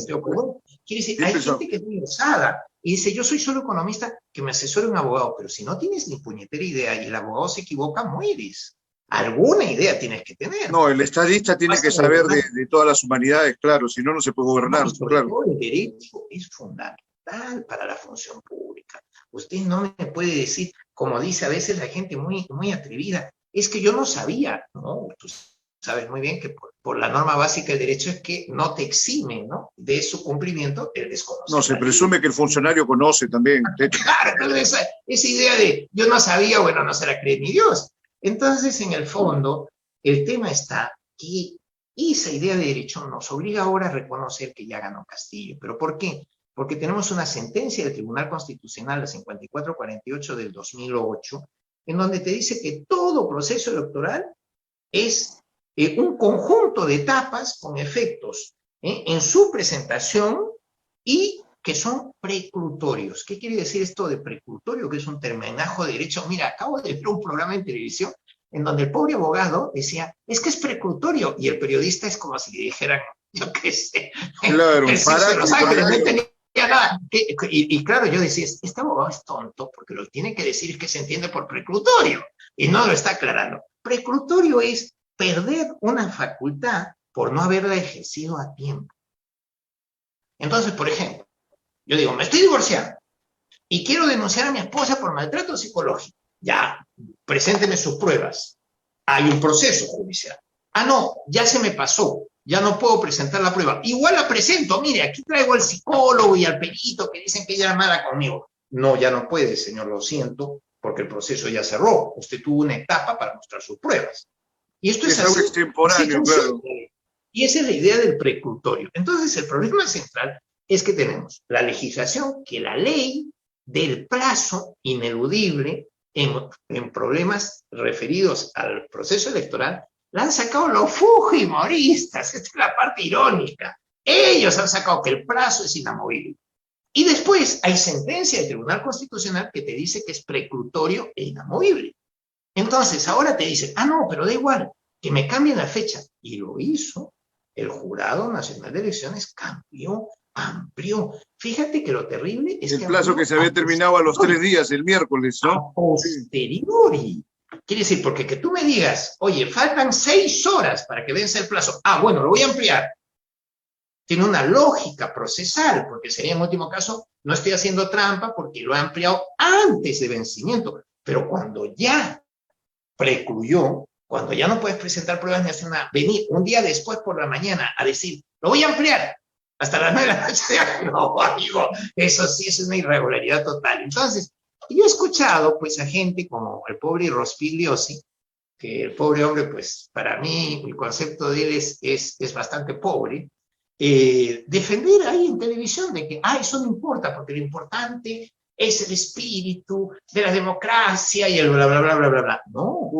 Quiere decir, hay gente que es muy osada y dice, yo soy solo economista, que me asesore un abogado, pero si no tienes ni puñetera idea y el abogado se equivoca, mueres. Alguna idea tienes que tener. No, el estadista tiene que saber de todas las humanidades, claro, si no, no se puede gobernar. No, sobre todo el derecho es fundamental para la función pública. Usted no me puede decir, como dice a veces la gente muy, muy atrevida, es que yo no sabía, ¿no? Tú sabes muy bien que por la norma básica del derecho es que no te exime, ¿no?, de su cumplimiento el desconocimiento. No, se presume que el funcionario conoce también. Claro, entonces esa idea de yo no sabía, bueno, no se la cree ni Dios. Entonces, en el fondo, el tema está que esa idea de derecho nos obliga ahora a reconocer que ya ganó Castillo. ¿Pero por qué? Porque tenemos una sentencia del Tribunal Constitucional, la 5448 del 2008, en donde te dice que todo proceso electoral es un conjunto de etapas con efectos en su presentación y que son preclutorios. ¿Qué quiere decir esto de preclutorio? Que es un terminajo de derecho. Mira, acabo de ver un programa en televisión en donde el pobre abogado decía, es que es preclutorio, y el periodista es como si le dijeran, yo qué sé, Claro, el sexo de Los Ángeles, no para entendía nada. Y claro, yo decía, este abogado es tonto, porque lo que tiene que decir es que se entiende por preclutorio, y no lo está aclarando. Preclutorio es perder una facultad por no haberla ejercido a tiempo. Entonces, por ejemplo, yo digo, me estoy divorciando y quiero denunciar a mi esposa por maltrato psicológico. Ya, presénteme sus pruebas. Hay un proceso judicial. Ah, no, ya se me pasó. Ya no puedo presentar la prueba. Igual la presento. Mire, aquí traigo al psicólogo y al perito que dicen que ella era mala conmigo. No, ya no puede, señor, lo siento, porque el proceso ya cerró. Usted tuvo una etapa para mostrar sus pruebas. Y esto es algo así. extemporáneo, claro. Y esa es la idea del preclutorio. Entonces, el problema central es que tenemos la legislación, que la ley del plazo ineludible en problemas referidos al proceso electoral, la han sacado los fujimoristas. Esta es la parte irónica. Ellos han sacado que el plazo es inamovible. Y después hay sentencia del Tribunal Constitucional que te dice que es preclutorio e inamovible. Entonces, ahora te dicen, ah, no, pero da igual, que me cambien la fecha. Y lo hizo. El Jurado Nacional de Elecciones cambió, amplió. Fíjate que lo terrible es el que plazo que se había terminado a los 3 días, el miércoles, ¿no? A posteriori. Quiere decir, porque que tú me digas, oye, faltan 6 horas para que vence el plazo. Ah, bueno, lo voy a ampliar. Tiene una lógica procesal, porque sería en último caso, no estoy haciendo trampa porque lo he ampliado antes de vencimiento. Pero cuando ya precluyó, cuando ya no puedes presentar pruebas ni hacer nada, venir un día después por la mañana a decir, lo voy a ampliar hasta las 9 de la noche. No, amigo, eso sí es una irregularidad total. Entonces, yo he escuchado pues a gente como el pobre Rospigliosi, que el pobre hombre, pues para mí el concepto de él es bastante pobre, defender ahí en televisión de que, eso no importa, porque lo importante es el espíritu de la democracia y el bla, bla, bla, bla, bla, bla. No.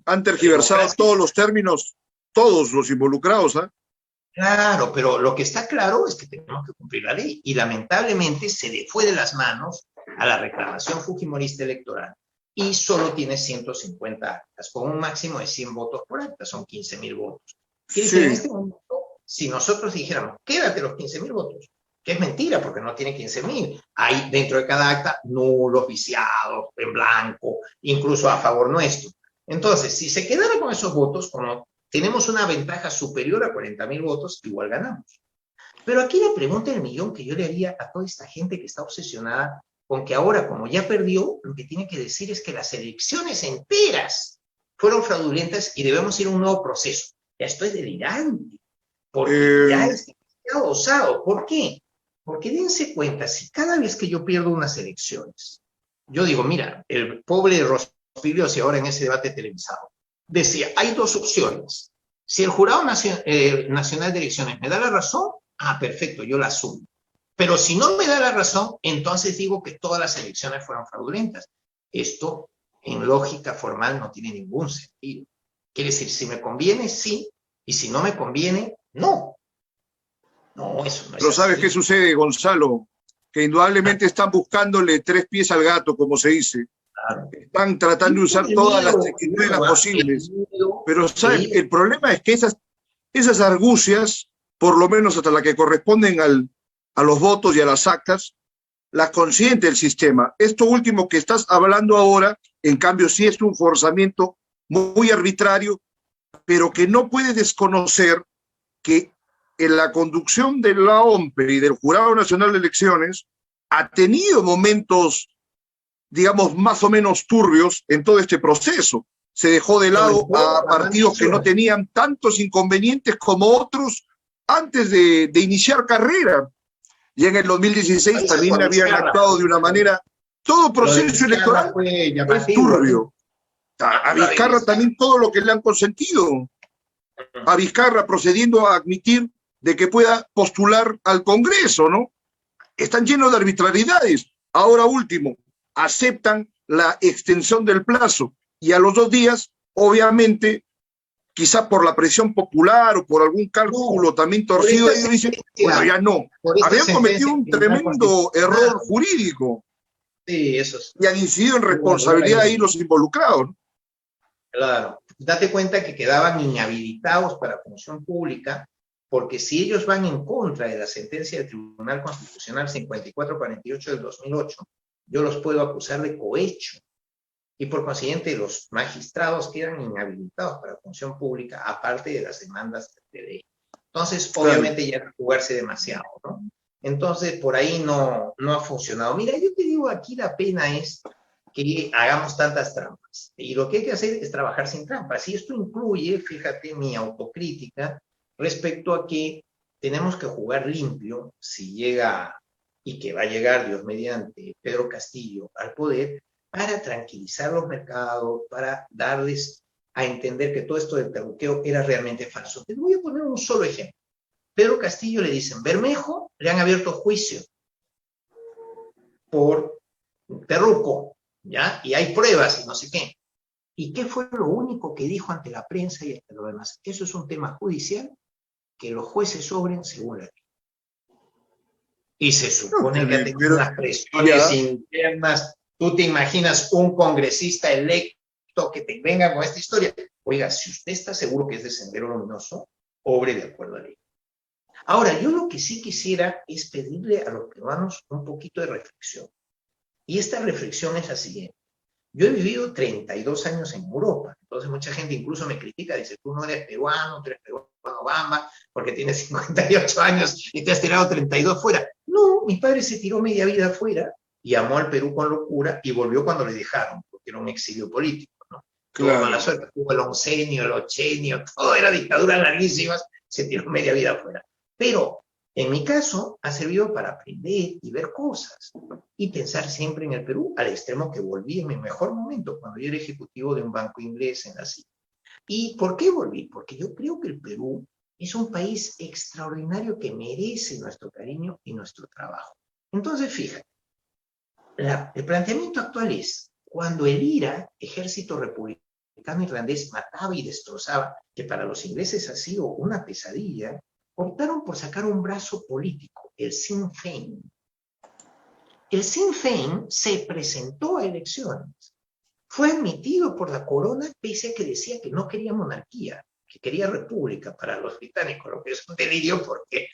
Han tergiversado todos los términos, todos los involucrados, ¿ah? Claro, pero lo que está claro es que tenemos que cumplir la ley y lamentablemente se le fue de las manos a la reclamación fujimorista electoral y solo tiene 150 actas, con un máximo de 100 votos por acta, son 15,000 votos. Quiere decir, en este momento, si nosotros dijéramos, quédate los 15,000 votos, que es mentira porque no tiene 15,000, hay dentro de cada acta nulos, viciados, en blanco, incluso a favor nuestro. Entonces, si se quedara con esos votos, como tenemos una ventaja superior a 40,000 votos, igual ganamos. Pero aquí la pregunta del millón que yo le haría a toda esta gente que está obsesionada con que ahora, como ya perdió, lo que tiene que decir es que las elecciones enteras fueron fraudulentas y debemos ir a un nuevo proceso. Ya esto es delirante, porque ya es demasiado osado. ¿Por qué? Porque dense cuenta, si cada vez que yo pierdo unas elecciones, yo digo, mira, el pobre Rospigliosi ahora en ese debate televisado, decía, hay 2 opciones. Si el Jurado Nacional de Elecciones me da la razón, perfecto, yo la asumo. Pero si no me da la razón, entonces digo que todas las elecciones fueron fraudulentas. Esto, en lógica formal, no tiene ningún sentido. Quiere decir, si me conviene, sí, y si no me conviene, no. No, eso no es Pero ¿sabes así? qué sucede, Gonzalo? Que indudablemente están buscándole 3 pies al gato, como se dice. Claro. Están tratando de usar todas las triquiñuelas posibles. Pero ¿sabes? El problema es que esas argucias, por lo menos hasta las que corresponden a los votos y a las actas, las consiente el sistema. Esto último que estás hablando ahora, en cambio, sí es un forzamiento muy arbitrario, pero que no puede desconocer que en la conducción de la OMPE y del Jurado Nacional de Elecciones ha tenido momentos, digamos, más o menos turbios en todo este proceso. Se dejó de lado a partidos que no tenían tantos inconvenientes como otros antes de iniciar carrera. Y en el 2016 también habían actuado de una manera. Todo proceso electoral es turbio. A Vizcarra también todo lo que le han consentido. A Vizcarra procediendo a admitir de que pueda postular al Congreso, ¿no? Están llenos de arbitrariedades. Ahora último, aceptan la extensión del plazo. Y a los 2 días, obviamente, quizá por la presión popular o por algún cálculo también torcido, ellos dicen, bueno, ya no. Habían cometido un tremendo error jurídico. Sí, eso es. Y han incidido en responsabilidad ahí los involucrados, ¿no? Claro. Date cuenta que quedaban inhabilitados para función pública, porque si ellos van en contra de la sentencia del Tribunal Constitucional 5448 del 2008, yo los puedo acusar de cohecho. Y por consiguiente, los magistrados quedan inhabilitados para función pública, aparte de las demandas de ley. Entonces, obviamente, ya es jugarse demasiado, ¿no? Entonces, por ahí no ha funcionado. Mira, yo te digo, aquí la pena es que hagamos tantas trampas. Y lo que hay que hacer es trabajar sin trampas. Y esto incluye, fíjate, mi autocrítica respecto a que tenemos que jugar limpio si llega, y que va a llegar, Dios mediante, Pedro Castillo al poder, para tranquilizar los mercados, para darles a entender que todo esto del terruqueo era realmente falso. Te voy a poner un solo ejemplo. Pedro Castillo le dicen, Bermejo, le han abierto juicio por terruco, ¿ya? Y hay pruebas y no sé qué. ¿Y qué fue lo único que dijo ante la prensa y ante lo demás? Eso es un tema judicial que los jueces obren según la ley. Y se supone que ha tenido unas presiones internas. ¿Tú te imaginas un congresista electo que te venga con esta historia? Oiga, si usted está seguro que es de Sendero Luminoso, obre de acuerdo a la ley. Ahora, yo lo que sí quisiera es pedirle a los peruanos un poquito de reflexión. Y esta reflexión es la siguiente. Yo he vivido 32 años en Europa, entonces mucha gente incluso me critica, dice, tú no eres peruano, tú eres peruano bamba, porque tienes 58 años y te has tirado 32 fuera. No, mi padre se tiró media vida fuera y amó al Perú con locura y volvió cuando le dejaron, porque era un exilio político, ¿no? Claro. Tuvo mala suerte, tuvo el oncenio, el ochenio, todo era dictaduras larguísimas, se tiró media vida fuera. Pero en mi caso ha servido para aprender y ver cosas y pensar siempre en el Perú, al extremo que volví en mi mejor momento, cuando yo era ejecutivo de un banco inglés en la City. ¿Y por qué volví? Porque yo creo que el Perú es un país extraordinario que merece nuestro cariño y nuestro trabajo. Entonces, fíjate, el planteamiento actual es, cuando el IRA, Ejército Republicano Irlandés, mataba y destrozaba, que para los ingleses ha sido una pesadilla, optaron por sacar un brazo político, el Sinn Féin. El Sinn Féin se presentó a elecciones. Fue admitido por la corona pese a que decía que no quería monarquía, que quería república para los británicos, lo que es un delirio porque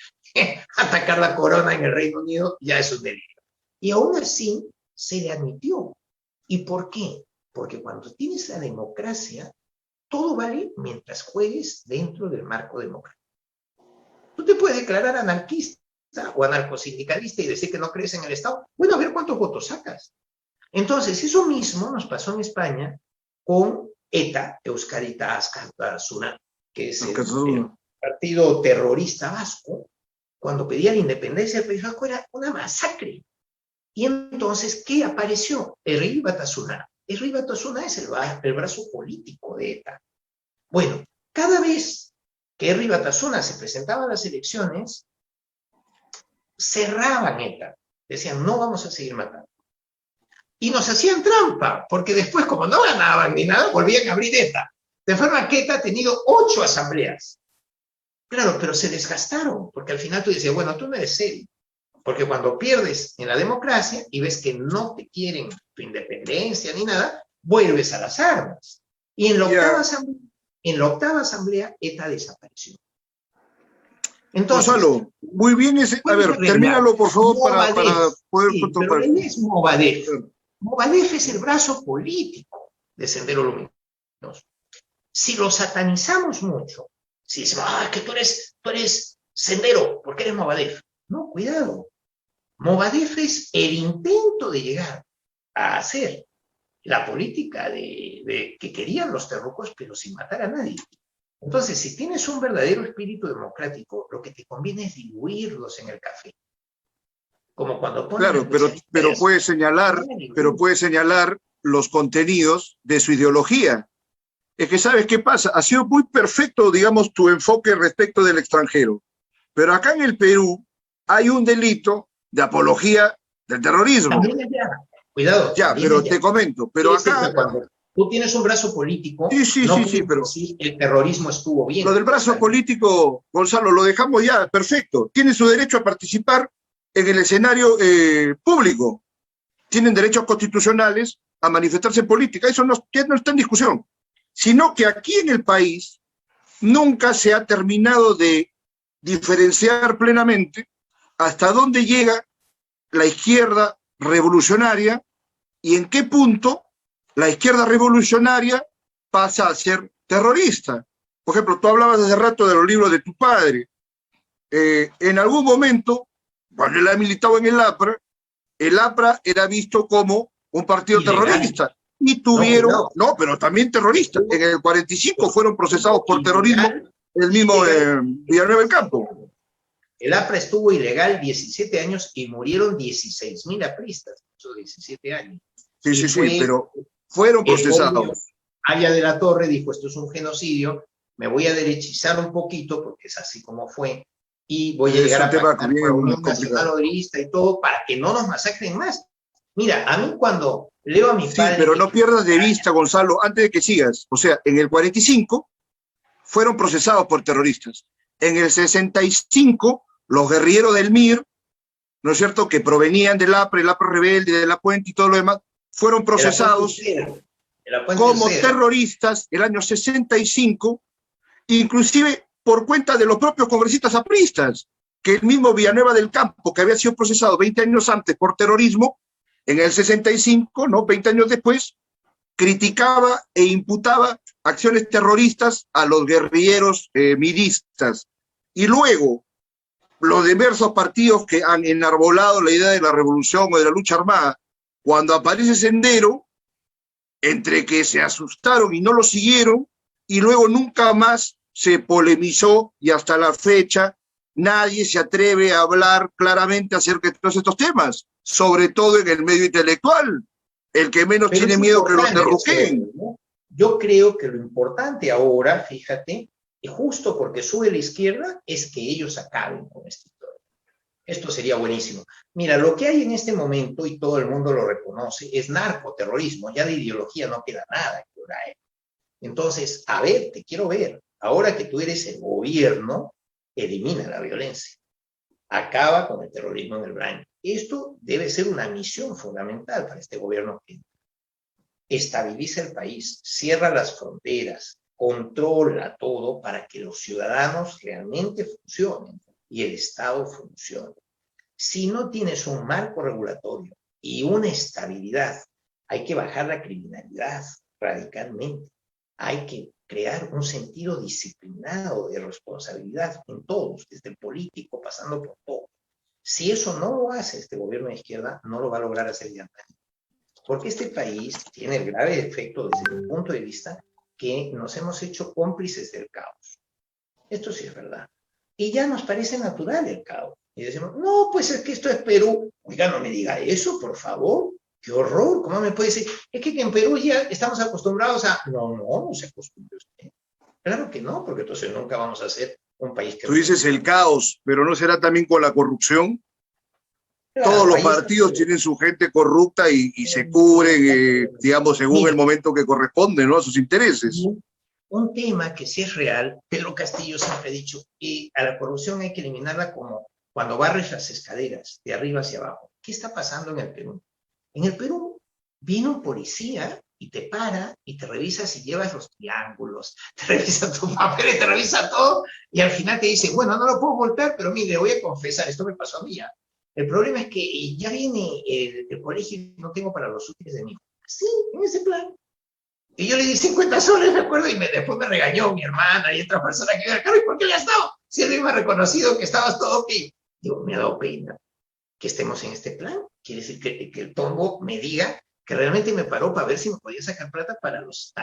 atacar la corona en el Reino Unido ya es un delirio. Y aún así se le admitió. ¿Y por qué? Porque cuando tienes la democracia, todo vale mientras juegues dentro del marco democrático. Tú te puedes declarar anarquista o anarcosindicalista y decir que no crees en el Estado. Bueno, a ver cuántos votos sacas. Entonces, eso mismo nos pasó en España con ETA, Euskarita Askatasuna, que es el partido terrorista vasco. Cuando pedía la independencia del País Vasco era una masacre. Y entonces, ¿qué apareció? Herri Batasuna. Herri Batasuna es el brazo político de ETA. Bueno, cada vez que Herri Batasuna se presentaba a las elecciones, cerraban ETA. Decían, no vamos a seguir matando. Y nos hacían trampa, porque después, como no ganaban ni nada, volvían a abrir ETA. De forma que ETA ha tenido 8 asambleas. Claro, pero se desgastaron, porque al final tú decías, bueno, tú no eres serio. Porque cuando pierdes en la democracia y ves que no te quieren tu independencia ni nada, vuelves a las armas. Y en la octava asamblea, ETA desapareció. Entonces, Gonzalo, muy bien ese. A ver, termínalo por favor para poder pero él es Movadef. Movadef es el brazo político de Sendero Luminoso. Si lo satanizamos mucho, si decimos, que tú eres Sendero, porque eres Movadef. No, cuidado. Movadef es el intento de llegar a hacer la política que querían los terrucos, pero sin matar a nadie. Entonces, si tienes un verdadero espíritu democrático, lo que te conviene es diluirlos en el café. Como cuando pones... Claro, pero puede señalar los contenidos de su ideología. Es que, ¿sabes qué pasa? Ha sido muy perfecto, digamos, tu enfoque respecto del extranjero. Pero acá en el Perú hay un delito de apología del terrorismo. Cuidado. Ya, pero te comento, pero acá... Cuando tú tienes un brazo político, Sí, no pero... decir el terrorismo estuvo bien. Lo del brazo político, Gonzalo, lo dejamos ya, perfecto. Tienen su derecho a participar en el escenario público. Tienen derechos constitucionales a manifestarse en política. Eso no está en discusión. Sino que aquí en el país nunca se ha terminado de diferenciar plenamente hasta dónde llega la izquierda revolucionaria y en qué punto la izquierda revolucionaria pasa a ser terrorista. Por ejemplo, tú hablabas hace rato de los libros de tu padre. En algún momento, cuando él ha militado en el APRA era visto como un partido terrorista. Y tuvieron, pero también terroristas. En el 45 fueron procesados por terrorismo el mismo Villanueva del Campo. El APRA estuvo ilegal 17 años y murieron 16.000 apristas, esos 17 años. Sí, pero fueron procesados. Aya de la Torre dijo, esto es un genocidio, me voy a derechizar un poquito, porque es así como fue, y voy a llegar a pactar con la Unión Nacional Obrerista y todo, para que no nos masacren más. Mira, a mí cuando leo a mi padre... Sí, pero no pierdas de vista, Gonzalo, antes de que sigas. O sea, en el 45 fueron procesados por terroristas. En el 65, los guerrilleros del MIR, ¿no es cierto?, que provenían del APRA, el APRA rebelde, de la Puente y todo lo demás, fueron procesados como terroristas el año 65, inclusive por cuenta de los propios congresistas apristas, que el mismo Villanueva del Campo, que había sido procesado 20 años antes por terrorismo, en el 65, ¿no?, 20 años después, criticaba e imputaba acciones terroristas a los guerrilleros miristas. Y luego, los diversos partidos que han enarbolado la idea de la revolución o de la lucha armada, cuando aparece Sendero, entre que se asustaron y no lo siguieron, y luego nunca más se polemizó, y hasta la fecha nadie se atreve a hablar claramente acerca de todos estos temas, sobre todo en el medio intelectual, el que menos tiene miedo que lo derroquen. ¿No? Yo creo que lo importante ahora, fíjate, y justo porque sube la izquierda, es que ellos acaben con esta historia. Esto sería buenísimo. Mira, lo que hay en este momento, y todo el mundo lo reconoce, es narcoterrorismo. Ya de ideología no queda nada. Entonces, a ver, te quiero ver. Ahora que tú eres el gobierno, elimina la violencia. Acaba con el terrorismo en el Brain. Esto debe ser una misión fundamental para este gobierno que estabiliza el país, cierra las fronteras, controla todo para que los ciudadanos realmente funcionen y el Estado funcione. Si no tienes un marco regulatorio y una estabilidad, hay que bajar la criminalidad radicalmente. Hay que crear un sentido disciplinado de responsabilidad en todos, desde el político, pasando por todo. Si eso no lo hace este gobierno de izquierda, no lo va a lograr hacer ya nadie. Porque este país tiene el grave defecto desde mi punto de vista que nos hemos hecho cómplices del caos. Esto sí es verdad. Y ya nos parece natural el caos. Y decimos, no, pues es que esto es Perú. Oiga, no me diga eso, por favor. ¡Qué horror! ¿Cómo me puede decir? Es que en Perú ya estamos acostumbrados a... No se acostumbre usted. Claro que no, porque entonces nunca vamos a ser un país que... Tú dices el caos, pero ¿no será también con la corrupción? Claro, todos los partidos tienen su gente corrupta y se cubren, digamos, según el momento que corresponde, ¿no?, a sus intereses. Un tema que sí es real, Pedro Castillo siempre ha dicho que a la corrupción hay que eliminarla como cuando barres las escaleras, de arriba hacia abajo. ¿Qué está pasando en el Perú? En el Perú viene un policía y te para y te revisa si llevas los triángulos, te revisa tu papel, te revisa todo y al final te dice, bueno, no lo puedo voltear, pero mire, voy a confesar, esto me pasó a mí ya. El problema es que ya viene el colegio y no tengo para los útiles de mi hijo. Sí, en ese plan. Y yo le di 50 soles, me acuerdo, y después me regañó mi hermana y otra persona que iba al carro. ¿Y por qué le has dado? Si él mismo ha reconocido que estabas todo ok. Digo, me ha dado pena que estemos en este plan. Quiere decir que el tombo me diga que realmente me paró para ver si me podía sacar plata para los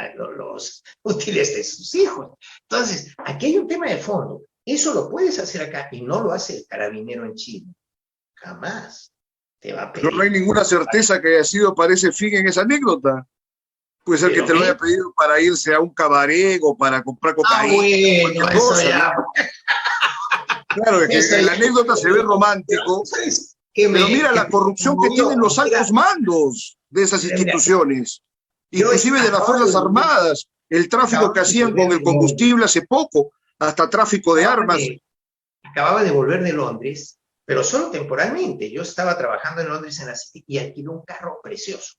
útiles de sus hijos. Entonces, aquí hay un tema de fondo. Eso lo puedes hacer acá y no lo hace el carabinero en Chile. Jamás te va a pedir. No hay ninguna certeza que haya sido para ese fin en esa anécdota. Puede ser que te lo haya pedido para irse a un cabaret o para comprar cocaína. Bueno, eso ya. Claro, es que en la anécdota se ve romántico. Pero mira la corrupción que tienen los altos mandos. de esas instituciones, inclusive de las Fuerzas Armadas, el tráfico que hacían con el combustible hace poco, hasta tráfico de armas. Acababa de volver de Londres, pero solo temporalmente. Yo estaba trabajando en Londres en la City y alquilé un carro precioso,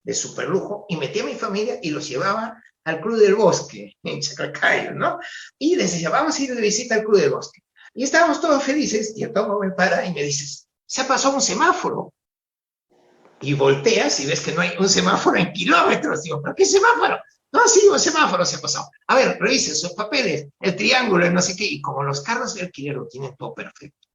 de superlujo, y metí a mi familia y los llevaba al Club del Bosque, en Chaclacayo, ¿no? Y les decía, vamos a ir de visita al Club del Bosque. Y estábamos todos felices, y el tomo me para y me dice, se ha pasado un semáforo. Y volteas y ves que no hay un semáforo en kilómetros. Digo, ¿pero qué semáforo? No, sí, un semáforo se ha pasado. A ver, revise sus papeles, el triángulo, el no sé qué. Y como los carros de alquiler lo tienen todo perfecto,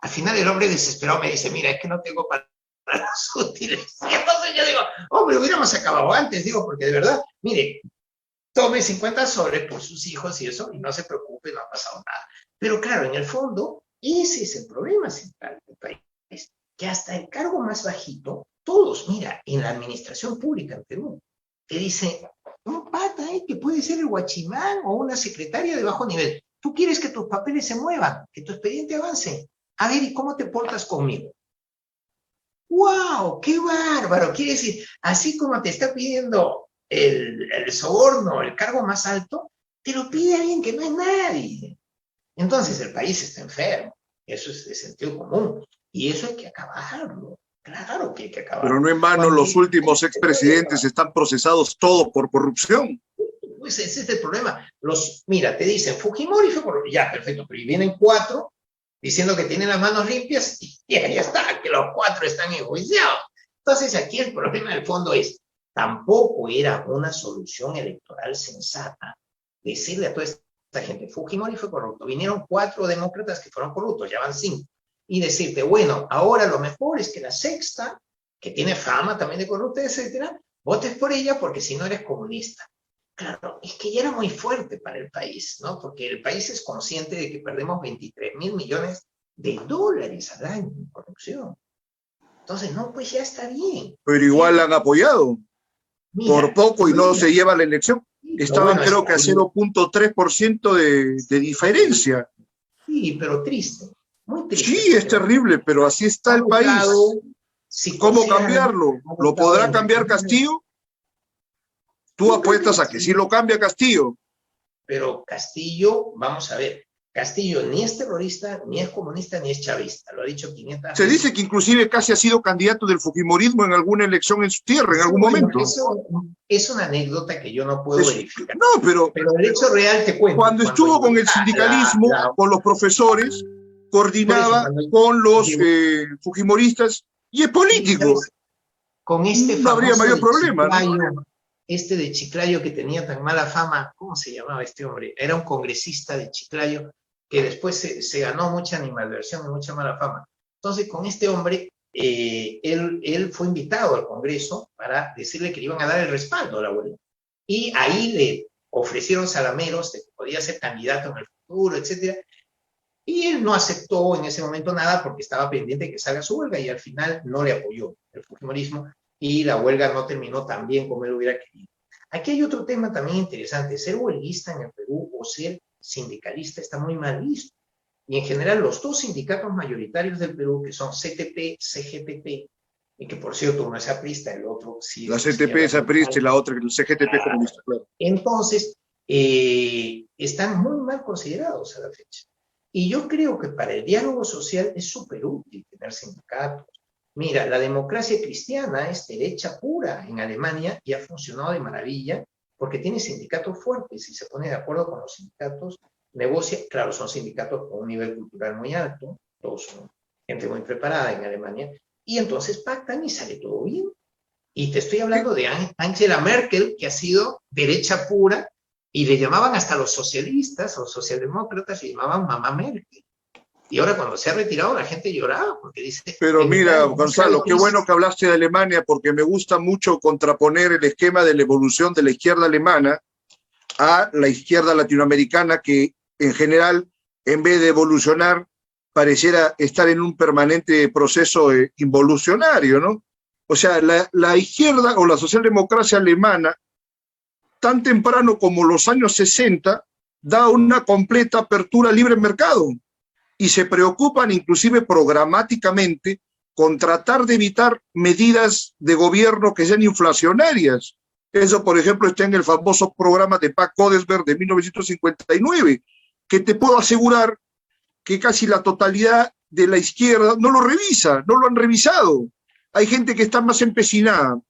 al final el hombre desesperado me dice, mira, es que no tengo para los útiles. Y entonces yo digo, hombre, hubiéramos acabado antes, digo, porque de verdad, mire, tome 50 soles por sus hijos y eso, y no se preocupe, no ha pasado nada. Pero claro, en el fondo, ese es el problema central del país, que hasta el cargo más bajito, todos, mira, en la administración pública en Perú, te dice, un pata que puede ser el guachimán o una secretaria de bajo nivel, tú quieres que tus papeles se muevan, que tu expediente avance. A ver, ¿y cómo te portas conmigo? ¡Wow! ¡Qué bárbaro! Quiere decir, así como te está pidiendo el soborno, el cargo más alto, te lo pide alguien que no es nadie. Entonces el país está enfermo. Eso es de sentido común. Y eso hay que acabarlo. Claro que hay que acabarlo. Pero no en vano los últimos expresidentes están procesados todos por corrupción. Pues ese es el problema. Mira, te dicen, Fujimori fue corrupto. Ya, perfecto. Pero vienen 4 diciendo que tienen las manos limpias y ya está, que los 4 están enjuiciados. Entonces aquí el problema del fondo es, tampoco era una solución electoral sensata decirle a toda esta gente, Fujimori fue corrupto, vinieron 4 demócratas que fueron corruptos, ya van 5, y decirte, bueno, ahora lo mejor es que la sexta, que tiene fama también de corrupta, etcétera, votes por ella porque si no eres comunista. Claro, es que ya era muy fuerte para el país, ¿no? Porque el país es consciente de que perdemos 23.000 millones de dólares al año en corrupción. Entonces, no, pues ya está bien. Pero igual la han apoyado. Mira, por poco y no se lleva la elección. Estaban creo que a 0.3% de diferencia. Sí, pero triste, muy triste. Sí, es terrible, pero así está el país. ¿Cómo cambiarlo? ¿Lo podrá cambiar Castillo? Tú apuestas a que sí lo cambia Castillo. Pero Castillo, vamos a ver, Castillo ni es terrorista, ni es comunista, ni es chavista. Lo ha dicho 500 veces. Se dice que inclusive casi ha sido candidato del fujimorismo en alguna elección en su tierra, en algún momento. Eso es una anécdota que yo no puedo verificar. No, pero el hecho real te cuento. Cuando estuvo con el sindicalismo, con los profesores, coordinaba con los fujimoristas y es político. Con este no habría mayor problema. Este de Chiclayo que tenía tan mala fama, ¿cómo se llamaba este hombre? Era un congresista de Chiclayo que después se ganó mucha animadversión y mucha mala fama. Entonces, con este hombre, él fue invitado al Congreso para decirle que le iban a dar el respaldo a la huelga. Y ahí le ofrecieron salameros de que podía ser candidato en el futuro, etc. Y él no aceptó en ese momento nada porque estaba pendiente de que salga su huelga y al final no le apoyó el fujimorismo. Y la huelga no terminó tan bien como él hubiera querido. Aquí hay otro tema también interesante. Ser huelguista en el Perú o ser sindicalista está muy mal visto. Y en general los 2 sindicatos mayoritarios del Perú, que son CTP, CGTP, y que por cierto uno es aprista, el otro sí. La CTP es aprista y la otra, el CGTP es comunista, claro. Entonces, están muy mal considerados a la fecha. Y yo creo que para el diálogo social es súper útil tener sindicatos. Mira, la democracia cristiana es derecha pura en Alemania y ha funcionado de maravilla porque tiene sindicatos fuertes y se pone de acuerdo con los sindicatos, negocia, claro, son sindicatos con un nivel cultural muy alto, todos son gente muy preparada en Alemania, y entonces pactan y sale todo bien. Y te estoy hablando de Angela Merkel, que ha sido derecha pura, y le llamaban hasta los socialistas o socialdemócratas, le llamaban mamá Merkel. Y ahora cuando se ha retirado la gente lloraba porque dice... Pero mira, Gonzalo, qué bueno que hablaste de Alemania porque me gusta mucho contraponer el esquema de la evolución de la izquierda alemana a la izquierda latinoamericana que en general, en vez de evolucionar, pareciera estar en un permanente proceso involucionario, ¿no? O sea, la izquierda o la socialdemocracia alemana, tan temprano como los años 60, da una completa apertura al libre mercado. Y se preocupan inclusive programáticamente con tratar de evitar medidas de gobierno que sean inflacionarias. Eso, por ejemplo, está en el famoso programa de Pac Godesberg de 1959, que te puedo asegurar que casi la totalidad de la izquierda no lo revisa, no lo han revisado. Hay gente que está más empecinada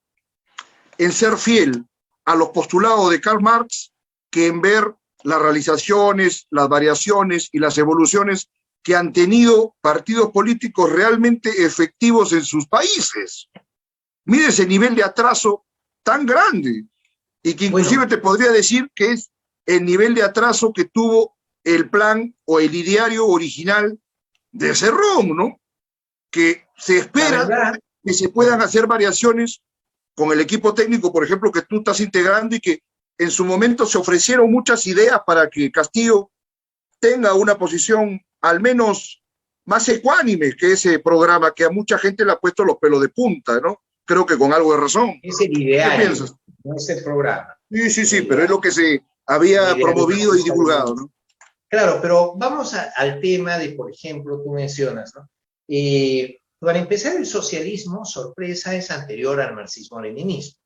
en ser fiel a los postulados de Karl Marx que en ver las realizaciones, las variaciones y las evoluciones que han tenido partidos políticos realmente efectivos en sus países. Mire ese nivel de atraso tan grande, y que inclusive te podría decir que es el nivel de atraso que tuvo el plan o el ideario original de Cerrón, ¿no? Que se espera que se puedan hacer variaciones con el equipo técnico, por ejemplo, que tú estás integrando, y que en su momento se ofrecieron muchas ideas para que Castillo tenga una posición al menos más ecuánime que ese programa que a mucha gente le ha puesto los pelos de punta, ¿no? Creo que con algo de razón. Es el ideal, ¿qué piensas? No es el programa. Sí, pero es lo que se había promovido y divulgado, ¿no? Claro, pero vamos al tema de, por ejemplo, tú mencionas, ¿no? Para empezar, el socialismo, sorpresa, es anterior al marxismo-leninismo.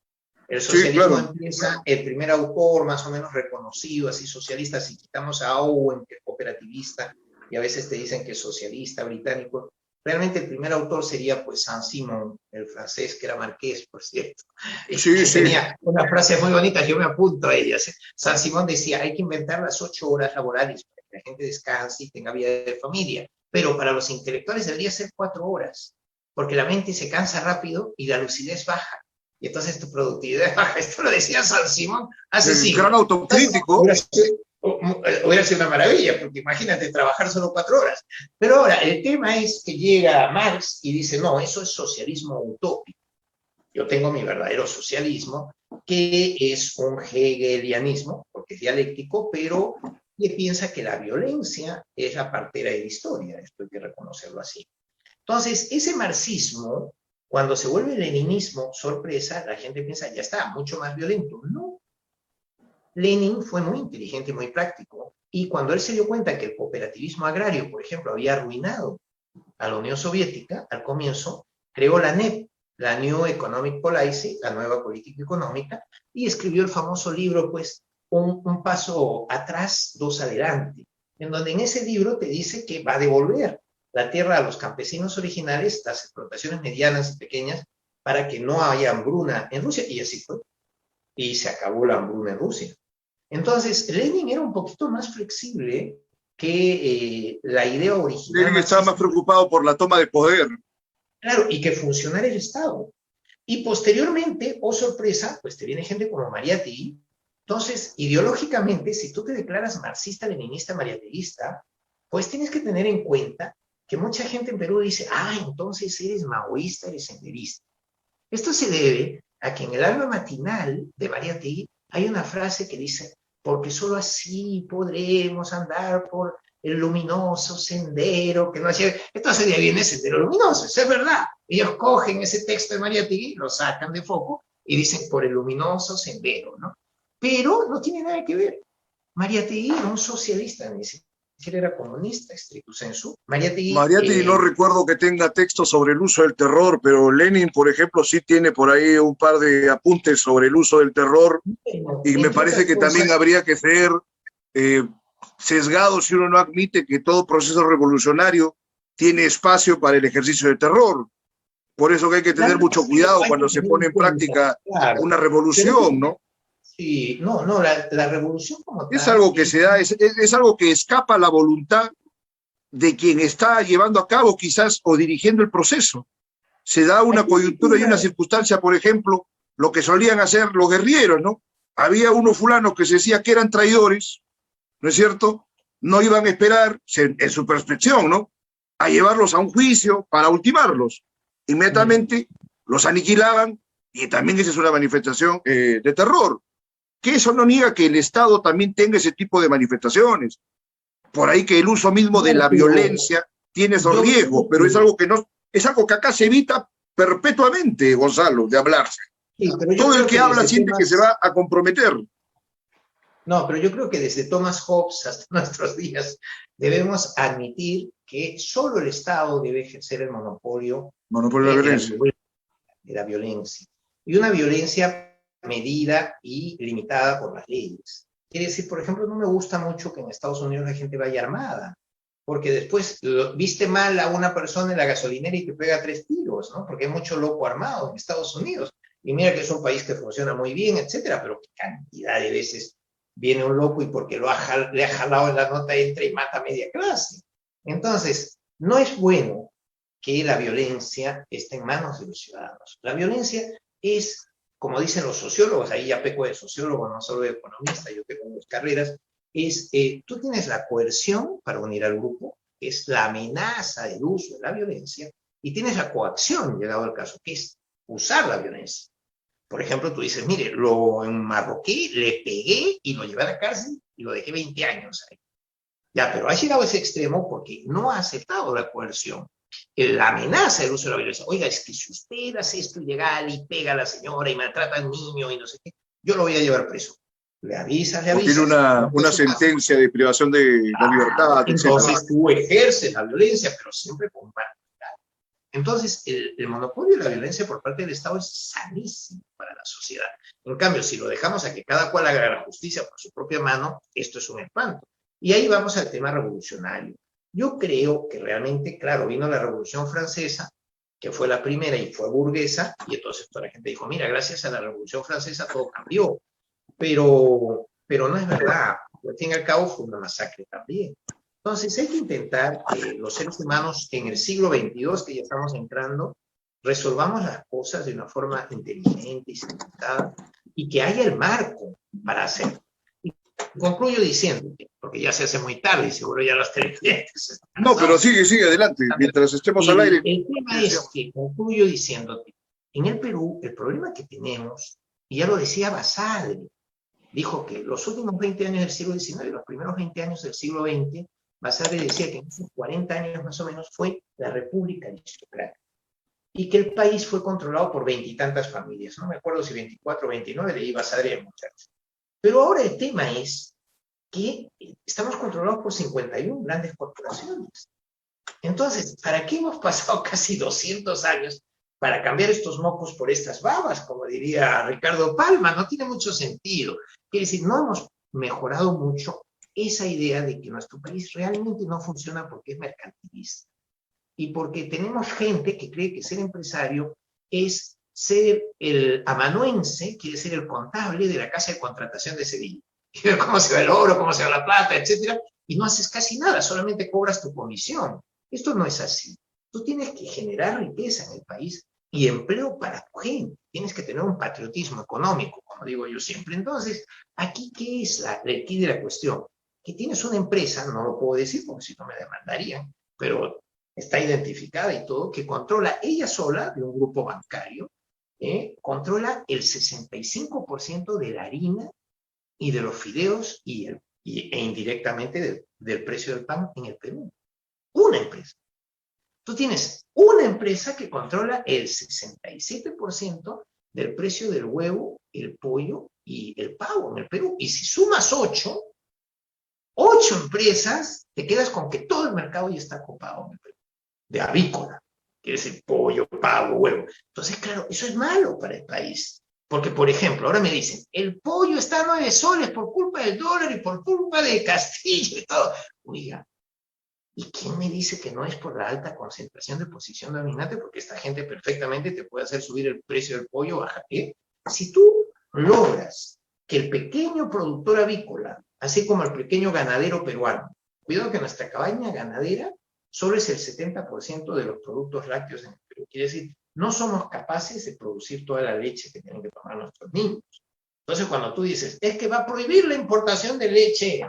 El socialismo, sí, claro, empieza, el primer autor más o menos reconocido, así socialista, si quitamos a Owen, que es cooperativista, y a veces te dicen que es socialista británico, realmente el primer autor sería pues Saint-Simon, el francés, que era marqués, por cierto. Sí. Tenía unas frases muy bonitas, yo me apunto a ellas. Saint-Simon decía, hay que inventar las 8 horas laborales para que la gente descanse y tenga vida de familia, pero para los intelectuales debería ser 4 horas, porque la mente se cansa rápido y la lucidez baja. Y entonces tu productividad baja. Esto lo decía Saint-Simon hace siglos. Gran autocrítico. Hubiera sido una maravilla, porque imagínate trabajar solo 4 horas. Pero ahora, el tema es que llega Marx y dice, no, eso es socialismo utópico. Yo tengo mi verdadero socialismo, que es un hegelianismo, porque es dialéctico, pero que piensa que la violencia es la partera de la historia. Esto hay que reconocerlo así. Entonces, ese marxismo, cuando se vuelve leninismo, sorpresa, la gente piensa, ya está, mucho más violento. No. Lenin fue muy inteligente, muy práctico, y cuando él se dio cuenta que el cooperativismo agrario, por ejemplo, había arruinado a la Unión Soviética al comienzo, creó la NEP, la New Economic Policy, la nueva política económica, y escribió el famoso libro, pues, un paso atrás, 2 adelante, en donde en ese libro te dice que va a devolver la tierra a los campesinos originales, las explotaciones medianas y pequeñas, para que no haya hambruna en Rusia, y así fue. Y se acabó la hambruna en Rusia. Entonces, Lenin era un poquito más flexible que la idea original. Lenin estaba más preocupado por la toma de poder. Claro, y que funcionara el Estado. Y posteriormente, oh sorpresa, pues te viene gente como Mariátegui. Entonces, ideológicamente, si tú te declaras marxista, leninista, mariáteguista, pues tienes que tener en cuenta que mucha gente en Perú dice, entonces eres maoísta, eres senderista. Esto se debe a que en el alma matinal de Mariátegui hay una frase que dice, porque solo así podremos andar por el luminoso sendero que no hacía. Entonces de ahí viene sendero luminoso, eso es verdad. Ellos cogen ese texto de Mariátegui, lo sacan de foco y dicen por el luminoso sendero, ¿no? Pero no tiene nada que ver. Mariátegui era un socialista, ni siquiera era comunista, stricto sensu. Mariátegui no recuerdo que tenga texto sobre el uso del terror, pero Lenin, por ejemplo, sí tiene por ahí un par de apuntes sobre el uso del terror, y me parece que también habría que ser sesgado si uno no admite que todo proceso revolucionario tiene espacio para el ejercicio del terror. Por eso que hay que tener mucho cuidado cuando se pone en práctica una revolución, ¿no? Sí, no, la revolución como tal. Es algo que se da, es algo que escapa a la voluntad de quien está llevando a cabo quizás o dirigiendo el proceso. Se da una coyuntura y una circunstancia, por ejemplo, lo que solían hacer los guerrilleros, ¿no? Había unos fulanos que se decía que eran traidores, ¿no es cierto? No iban a esperar, en su perspectiva, ¿no?, a llevarlos a un juicio para ultimarlos. Inmediatamente los aniquilaban, y también esa es una manifestación de terror. Que eso no niega que el Estado también tenga ese tipo de manifestaciones. Por ahí que el uso mismo de la violencia tiene esos riesgos, pero es algo que acá se evita perpetuamente, Gonzalo, de hablarse. Sí, todo el que habla siente que se va a comprometer. No, pero yo creo que desde Thomas Hobbes hasta nuestros días debemos admitir que solo el Estado debe ejercer el monopolio Monopolio de la violencia. de la violencia. Y una violencia medida y limitada por las leyes. Quiere decir, por ejemplo, no me gusta mucho que en Estados Unidos la gente vaya armada, porque después viste mal a una persona en la gasolinera y te pega 3 tiros, ¿no? Porque hay mucho loco armado en Estados Unidos. Y mira que es un país que funciona muy bien, etcétera, pero qué cantidad de veces viene un loco y porque le ha jalado en la nota entra y mata a media clase. Entonces, no es bueno que la violencia esté en manos de los ciudadanos. La violencia es, como dicen los sociólogos, ahí ya peco de sociólogo, no solo de economista, yo tengo 2 carreras, es, tú tienes la coerción para unir al grupo, que es la amenaza del uso de la violencia, y tienes la coacción, llegado al caso, que es usar la violencia. Por ejemplo, tú dices, mire, lo enmarroqué, le pegué y lo llevé a la cárcel y lo dejé 20 años ahí. Ya, pero ha llegado a ese extremo porque no ha aceptado la coerción. La amenaza del uso de la violencia. Oiga, es que si usted hace esto ilegal y pega a la señora y maltrata al niño y no sé qué, yo lo voy a llevar preso. Le avisas, le O avisas. tiene una sentencia de privación de la libertad, Entonces etc. tú ejerces la violencia, pero siempre con mano. Entonces, el monopolio de la violencia por parte del Estado es sanísimo para la sociedad. En cambio, si lo dejamos a que cada cual haga la justicia por su propia mano, esto es un espanto. Y ahí vamos al tema revolucionario. Yo creo que realmente, claro, vino la Revolución Francesa, que fue la primera y fue burguesa, y entonces toda la gente dijo, mira, gracias a la Revolución Francesa todo cambió. Pero no es verdad. Al fin y al cabo fue una masacre también. Entonces hay que intentar que los seres humanos en el siglo XXII, que ya estamos entrando, resolvamos las cosas de una forma inteligente y civilizada y que haya el marco para hacerlo. Y concluyo diciéndote, porque ya se hace muy tarde y seguro ya los televidentes están No, pero sigue, adelante, mientras estemos al aire. El tema es que, concluyo diciéndote, en el Perú el problema que tenemos, y ya lo decía Basadre, dijo que los últimos 20 años del siglo XIX y los primeros 20 años del siglo XX, Basadre decía que en esos 40 años más o menos fue la república aristocrática y que el país fue controlado por 20 y tantas familias. No me acuerdo si 24 o 29, leí Basadre de muchachos. Pero ahora el tema es que estamos controlados por 51 grandes corporaciones. Entonces, ¿para qué hemos pasado casi 200 años para cambiar estos mocos por estas babas, como diría Ricardo Palma? No tiene mucho sentido. Quiere decir, no hemos mejorado mucho esa idea de que nuestro país realmente no funciona porque es mercantilista y porque tenemos gente que cree que ser empresario es ser el amanuense, quiere ser el contable de la casa de contratación de Sevilla. Y ver cómo se va el oro, cómo se va la plata, etcétera, y no haces casi nada, solamente cobras tu comisión. Esto no es así. Tú tienes que generar riqueza en el país y empleo para tu gente. Tienes que tener un patriotismo económico, como digo yo siempre. Entonces, aquí, ¿qué es el quid de la cuestión? Que tienes una empresa, no lo puedo decir porque si no me demandarían, pero está identificada y todo, que controla ella sola, de un grupo bancario, controla el 65% de la harina y de los fideos e indirectamente del precio del pan en el Perú. Una empresa. Tú tienes una empresa que controla el 67% del precio del huevo, el pollo y el pavo en el Perú. Y si sumas 8 empresas, te quedas con que todo el mercado ya está ocupado en el Perú, de avícola, que es el pollo, pavo, huevo. Entonces, claro, eso es malo para el país. Porque, por ejemplo, ahora me dicen, el pollo está a 9 soles por culpa del dólar y por culpa de Castillo y todo. Oiga, ¿y quién me dice que no es por la alta concentración de posición dominante? Porque esta gente perfectamente te puede hacer subir el precio del pollo, bájate. Si tú logras que el pequeño productor avícola, así como el pequeño ganadero peruano, cuidado que nuestra cabaña ganadera solo es el 70% de los productos lácteos en el Perú. Quiere decir, no somos capaces de producir toda la leche que tienen que tomar nuestros niños. Entonces, cuando tú dices, es que va a prohibir la importación de leche,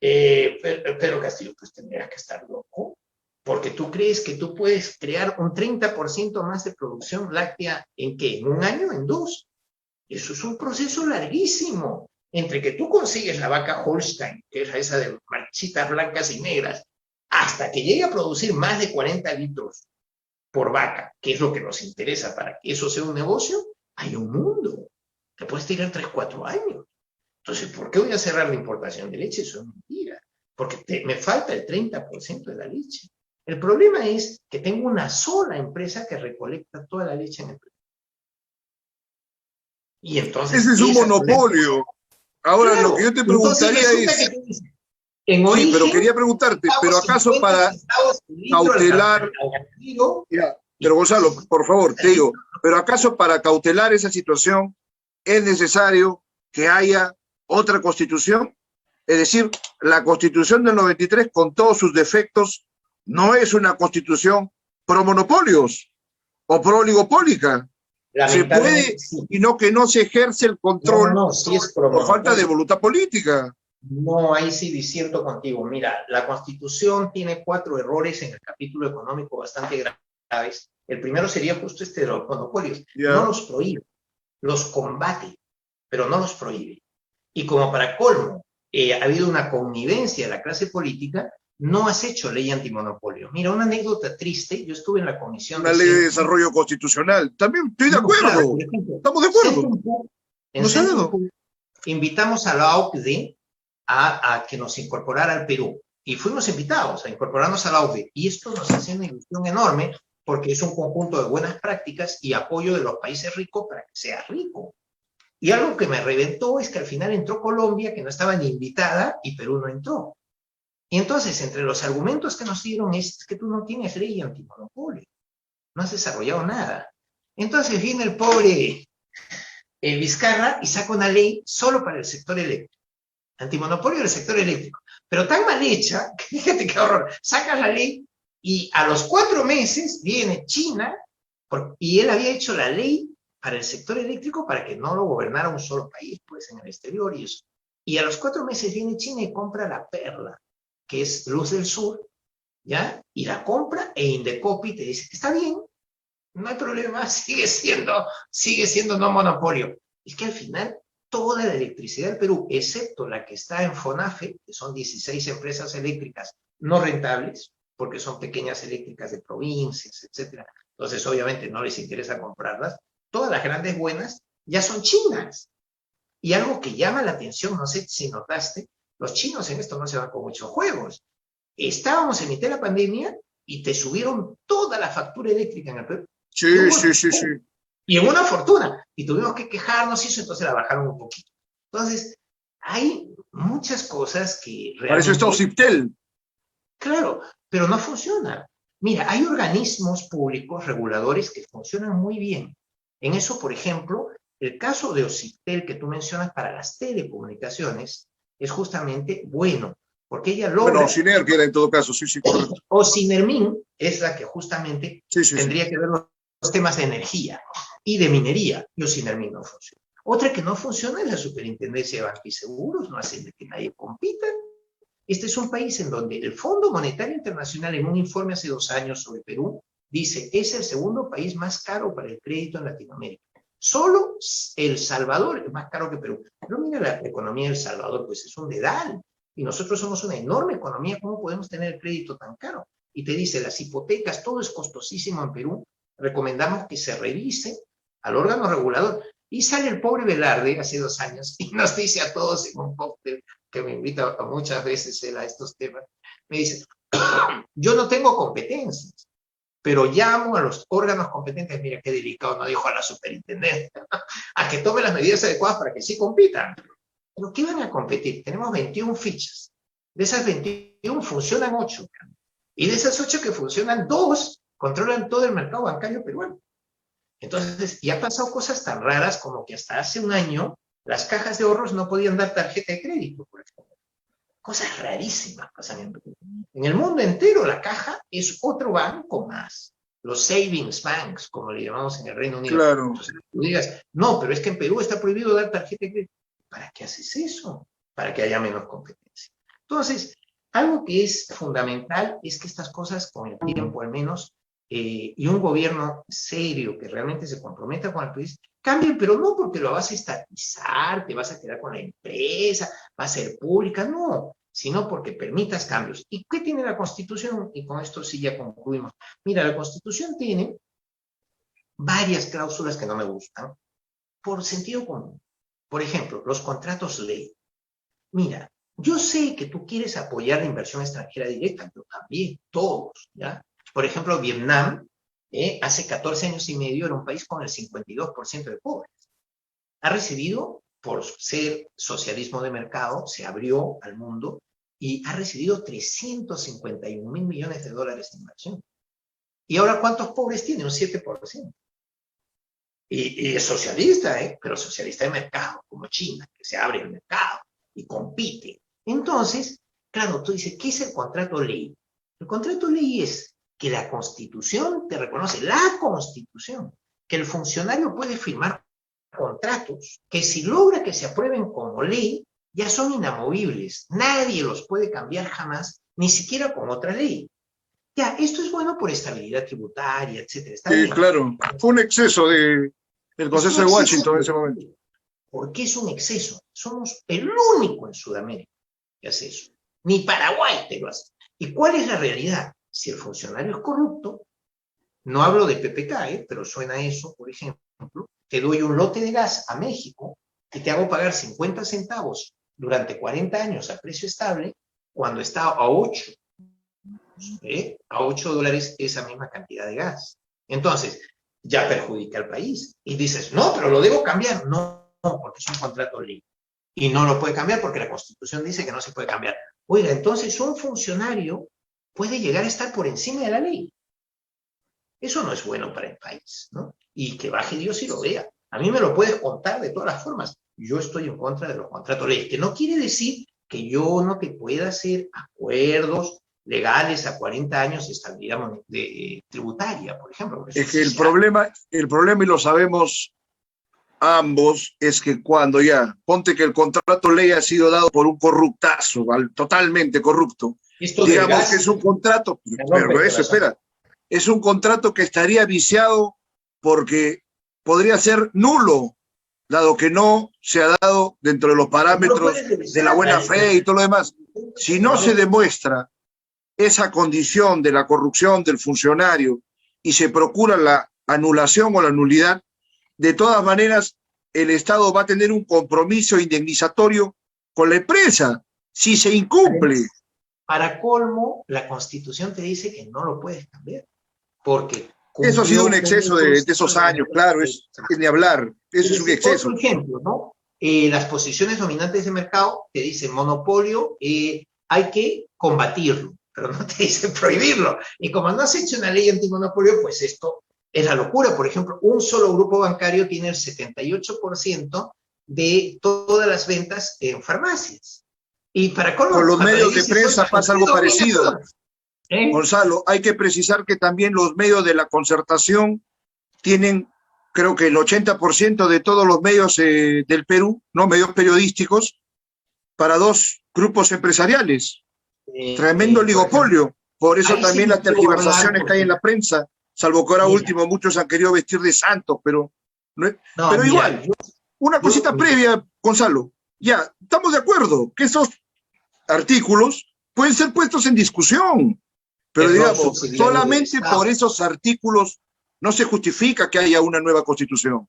Pedro Castillo, pues tendrías que estar loco, porque tú crees que tú puedes crear un 30% más de producción láctea ¿en qué? ¿En un año? ¿En 2? Eso es un proceso larguísimo. Entre que tú consigues la vaca Holstein, que es esa de marchitas blancas y negras, hasta que llegue a producir más de 40 litros por vaca, que es lo que nos interesa para que eso sea un negocio, hay un mundo. Te puedes tirar 3, 4 años. Entonces, ¿por qué voy a cerrar la importación de leche? Eso es mentira. Porque me falta el 30% de la leche. El problema es que tengo una sola empresa que recolecta toda la leche en el Perú. Y entonces Ese es un esa sola empresa, monopolio. Ahora, lo que claro, yo te entonces preguntaría resulta es, que tú dices, en sí, pero origen quería preguntarte, pago ¿pero acaso 50 para centavos el litro cautelar, al giro, ya, y pero Gonzalo, entonces por favor, te digo, pero acaso para cautelar esa situación es necesario que haya otra constitución? Es decir, la constitución del 93, con todos sus defectos, no es una constitución pro monopolios o pro oligopólica. Se lamentablemente puede, sí. sino que no se ejerce el control No, sí es por falta de promonopolio. voluntad política. No, ahí sí disiento contigo. Mira, la Constitución tiene 4 errores en el capítulo económico bastante graves. El primero sería justo este de los monopolios. No Ya. los prohíbe, los combate, pero no los prohíbe. Y como para colmo, ha habido una connivencia de la clase política, no has hecho ley antimonopolio. Mira, una anécdota triste, yo estuve en la comisión Una de ley de Centrum. desarrollo constitucional. También estoy de No, claro, acuerdo. por ejemplo, Estamos de acuerdo. Centrum, en No se ha Centrum dado. invitamos a la OCDE a que nos incorporara al Perú. Y fuimos invitados a incorporarnos a la OCDE. Y esto nos hace una ilusión enorme porque es un conjunto de buenas prácticas y apoyo de los países ricos para que sea rico. Y algo que me reventó es que al final entró Colombia, que no estaba ni invitada, y Perú no entró. Y entonces, entre los argumentos que nos dieron es que tú no tienes ley antimonopolio, no has desarrollado nada. Entonces viene el pobre Vizcarra y saca una ley solo para el sector eléctrico, antimonopolio del sector eléctrico, pero tan mal hecha, que fíjate qué horror, sacas la ley y a los 4 meses viene China, y él había hecho la ley para el sector eléctrico para que no lo gobernara un solo país, pues en el exterior y eso. Y a los 4 meses viene China y compra la Perla, que es Luz del Sur, ¿ya? Y la compra e Indecopi te dice, está bien, no hay problema, sigue siendo no monopolio. Es que al final toda la electricidad del Perú, excepto la que está en FONAFE, que son 16 empresas eléctricas no rentables, porque son pequeñas eléctricas de provincias, etcétera. Entonces, obviamente, no les interesa comprarlas. Todas las grandes buenas ya son chinas. Y algo que llama la atención, no sé si notaste, los chinos en esto no se van con muchos juegos. Estábamos en mitad de la pandemia y te subieron toda la factura eléctrica en el Perú. Sí, sí, sí, sí. Y en una fortuna. Y tuvimos que quejarnos y eso, entonces la bajaron un poquito. Entonces, hay muchas cosas que Para eso está realmente, OCIPTEL. claro, pero no funcionan. Mira, hay organismos públicos reguladores que funcionan muy bien. En eso, por ejemplo, el caso de OCIPTEL que tú mencionas para las telecomunicaciones es justamente bueno, porque ella Bueno, logra, Sinergia era en todo caso, sí, sí, correcto. o Sinermin es la que justamente Sí, sí, sí. tendría que ver los temas de energía y de minería, y Sinermin no funciona. Otra que no funciona es la Superintendencia de Bancos y Seguros, no hace que nadie compita. Este es un país en donde el Fondo Monetario Internacional, en un informe hace 2 años sobre Perú, dice es el segundo país más caro para el crédito en Latinoamérica. Solo El Salvador es más caro que Perú. Pero mira la economía de El Salvador, pues es un dedal. Y nosotros somos una enorme economía, ¿cómo podemos tener el crédito tan caro? Y te dice, las hipotecas, todo es costosísimo en Perú, recomendamos que se revise al órgano regulador. Y sale el pobre Velarde hace 2 años y nos dice a todos en un cóctel que me invita muchas veces él a estos temas, me dice, yo no tengo competencias, pero llamo a los órganos competentes, mira qué delicado, no dijo a la superintendencia, a que tome las medidas adecuadas para que sí compitan. ¿Pero qué van a competir? Tenemos 21 fichas. De esas 21 funcionan 8. Y de esas 8 que funcionan, 2 controlan todo el mercado bancario peruano. Entonces, ya han pasado cosas tan raras como que hasta hace un año las cajas de ahorros no podían dar tarjeta de crédito, por ejemplo. Cosas rarísimas pasan en Perú. En el mundo entero la caja es otro banco más. Los savings banks, como le llamamos en el Reino Unido. Claro. Entonces, tú digas, no, pero es que en Perú está prohibido dar tarjeta de crédito. ¿Para qué haces eso? Para que haya menos competencia. Entonces, algo que es fundamental es que estas cosas con el tiempo al menos, y un gobierno serio que realmente se comprometa con el país, cambien, pero no porque lo vas a estatizar, te vas a quedar con la empresa, va a ser pública, no, sino porque permitas cambios. ¿Y qué tiene la Constitución? Y con esto sí ya concluimos. Mira, la Constitución tiene varias cláusulas que no me gustan por sentido común. Por ejemplo, los contratos ley. Mira, Yo sé que tú quieres apoyar la inversión extranjera directa, yo también, todos, ¿ya? Por ejemplo, Vietnam, hace 14 años y medio era un país con el 52% de pobres. Ha recibido, por ser socialismo de mercado, se abrió al mundo y ha recibido 351 mil millones de dólares de inversión. ¿Y ahora cuántos pobres tiene? Un 7%. Y es socialista, pero socialista de mercado, como China, que se abre el mercado y compite. Entonces, claro, tú dices, ¿qué es el contrato ley? El contrato ley es que la Constitución te reconoce, la Constitución, que el funcionario puede firmar contratos que si logra que se aprueben como ley, ya son inamovibles. Nadie los puede cambiar jamás, ni siquiera con otra ley. Ya, esto es bueno por estabilidad tributaria, etcétera. Está Sí, bien. claro. Fue un exceso del Congreso de Washington en ese momento. ¿Por qué es un exceso? Somos el único en Sudamérica que hace eso. Ni Paraguay te lo hace. ¿Y cuál es la realidad? Si el funcionario es corrupto, no hablo de PPK, pero suena eso, por ejemplo, te doy un lote de gas a México y te hago pagar 50 centavos durante 40 años a precio estable, cuando está a 8, a 8 dólares esa misma cantidad de gas. Entonces, ya perjudica al país. Y dices, no, pero lo debo cambiar. No, porque es un contrato libre. Y no lo puede cambiar porque la Constitución dice que no se puede cambiar. Oiga, entonces un funcionario puede llegar a estar por encima de la ley. Eso no es bueno para el país, ¿no? Y que baje Dios y lo vea. A mí me lo puedes contar de todas las formas. Yo estoy en contra de los contratos leyes, que no quiere decir que yo no te pueda hacer acuerdos legales a 40 años de estabilidad tributaria, por ejemplo. Es que el problema, y lo sabemos ambos, es que cuando ya, ponte que el contrato ley ha sido dado por un corruptazo, totalmente corrupto, digamos que es un contrato, pero eso, espera, es un contrato que estaría viciado porque podría ser nulo, dado que no se ha dado dentro de los parámetros de la buena fe y todo lo demás. Si no se demuestra esa condición de la corrupción del funcionario y se procura la anulación o la nulidad, de todas maneras el Estado va a tener un compromiso indemnizatorio con la empresa si se incumple. Para colmo, la Constitución te dice que no lo puedes cambiar, porque eso ha sido un exceso de esos años, claro, es ni hablar, eso es un exceso. Otro ejemplo, ¿no? Las posiciones dominantes de mercado te dicen monopolio, hay que combatirlo, pero no te dicen prohibirlo. Y como no has hecho una ley antimonopolio, pues esto es la locura. Por ejemplo, un solo grupo bancario tiene el 78% de todas las ventas en farmacias. Y para colmo, con los medios de prensa pasa algo parecido. Gonzalo, hay que precisar que también los medios de la concertación tienen, creo que el 80% de todos los medios del Perú, ¿no? Medios periodísticos, para dos grupos empresariales. Tremendo oligopolio. Por eso también las tergiversaciones que hay en la prensa, salvo que ahora último muchos han querido vestir de santos, pero pero igual, una cosita previa, Gonzalo. Ya, estamos de acuerdo que esos artículos pueden ser puestos en discusión, pero digamos, solamente por esos artículos no se justifica que haya una nueva constitución.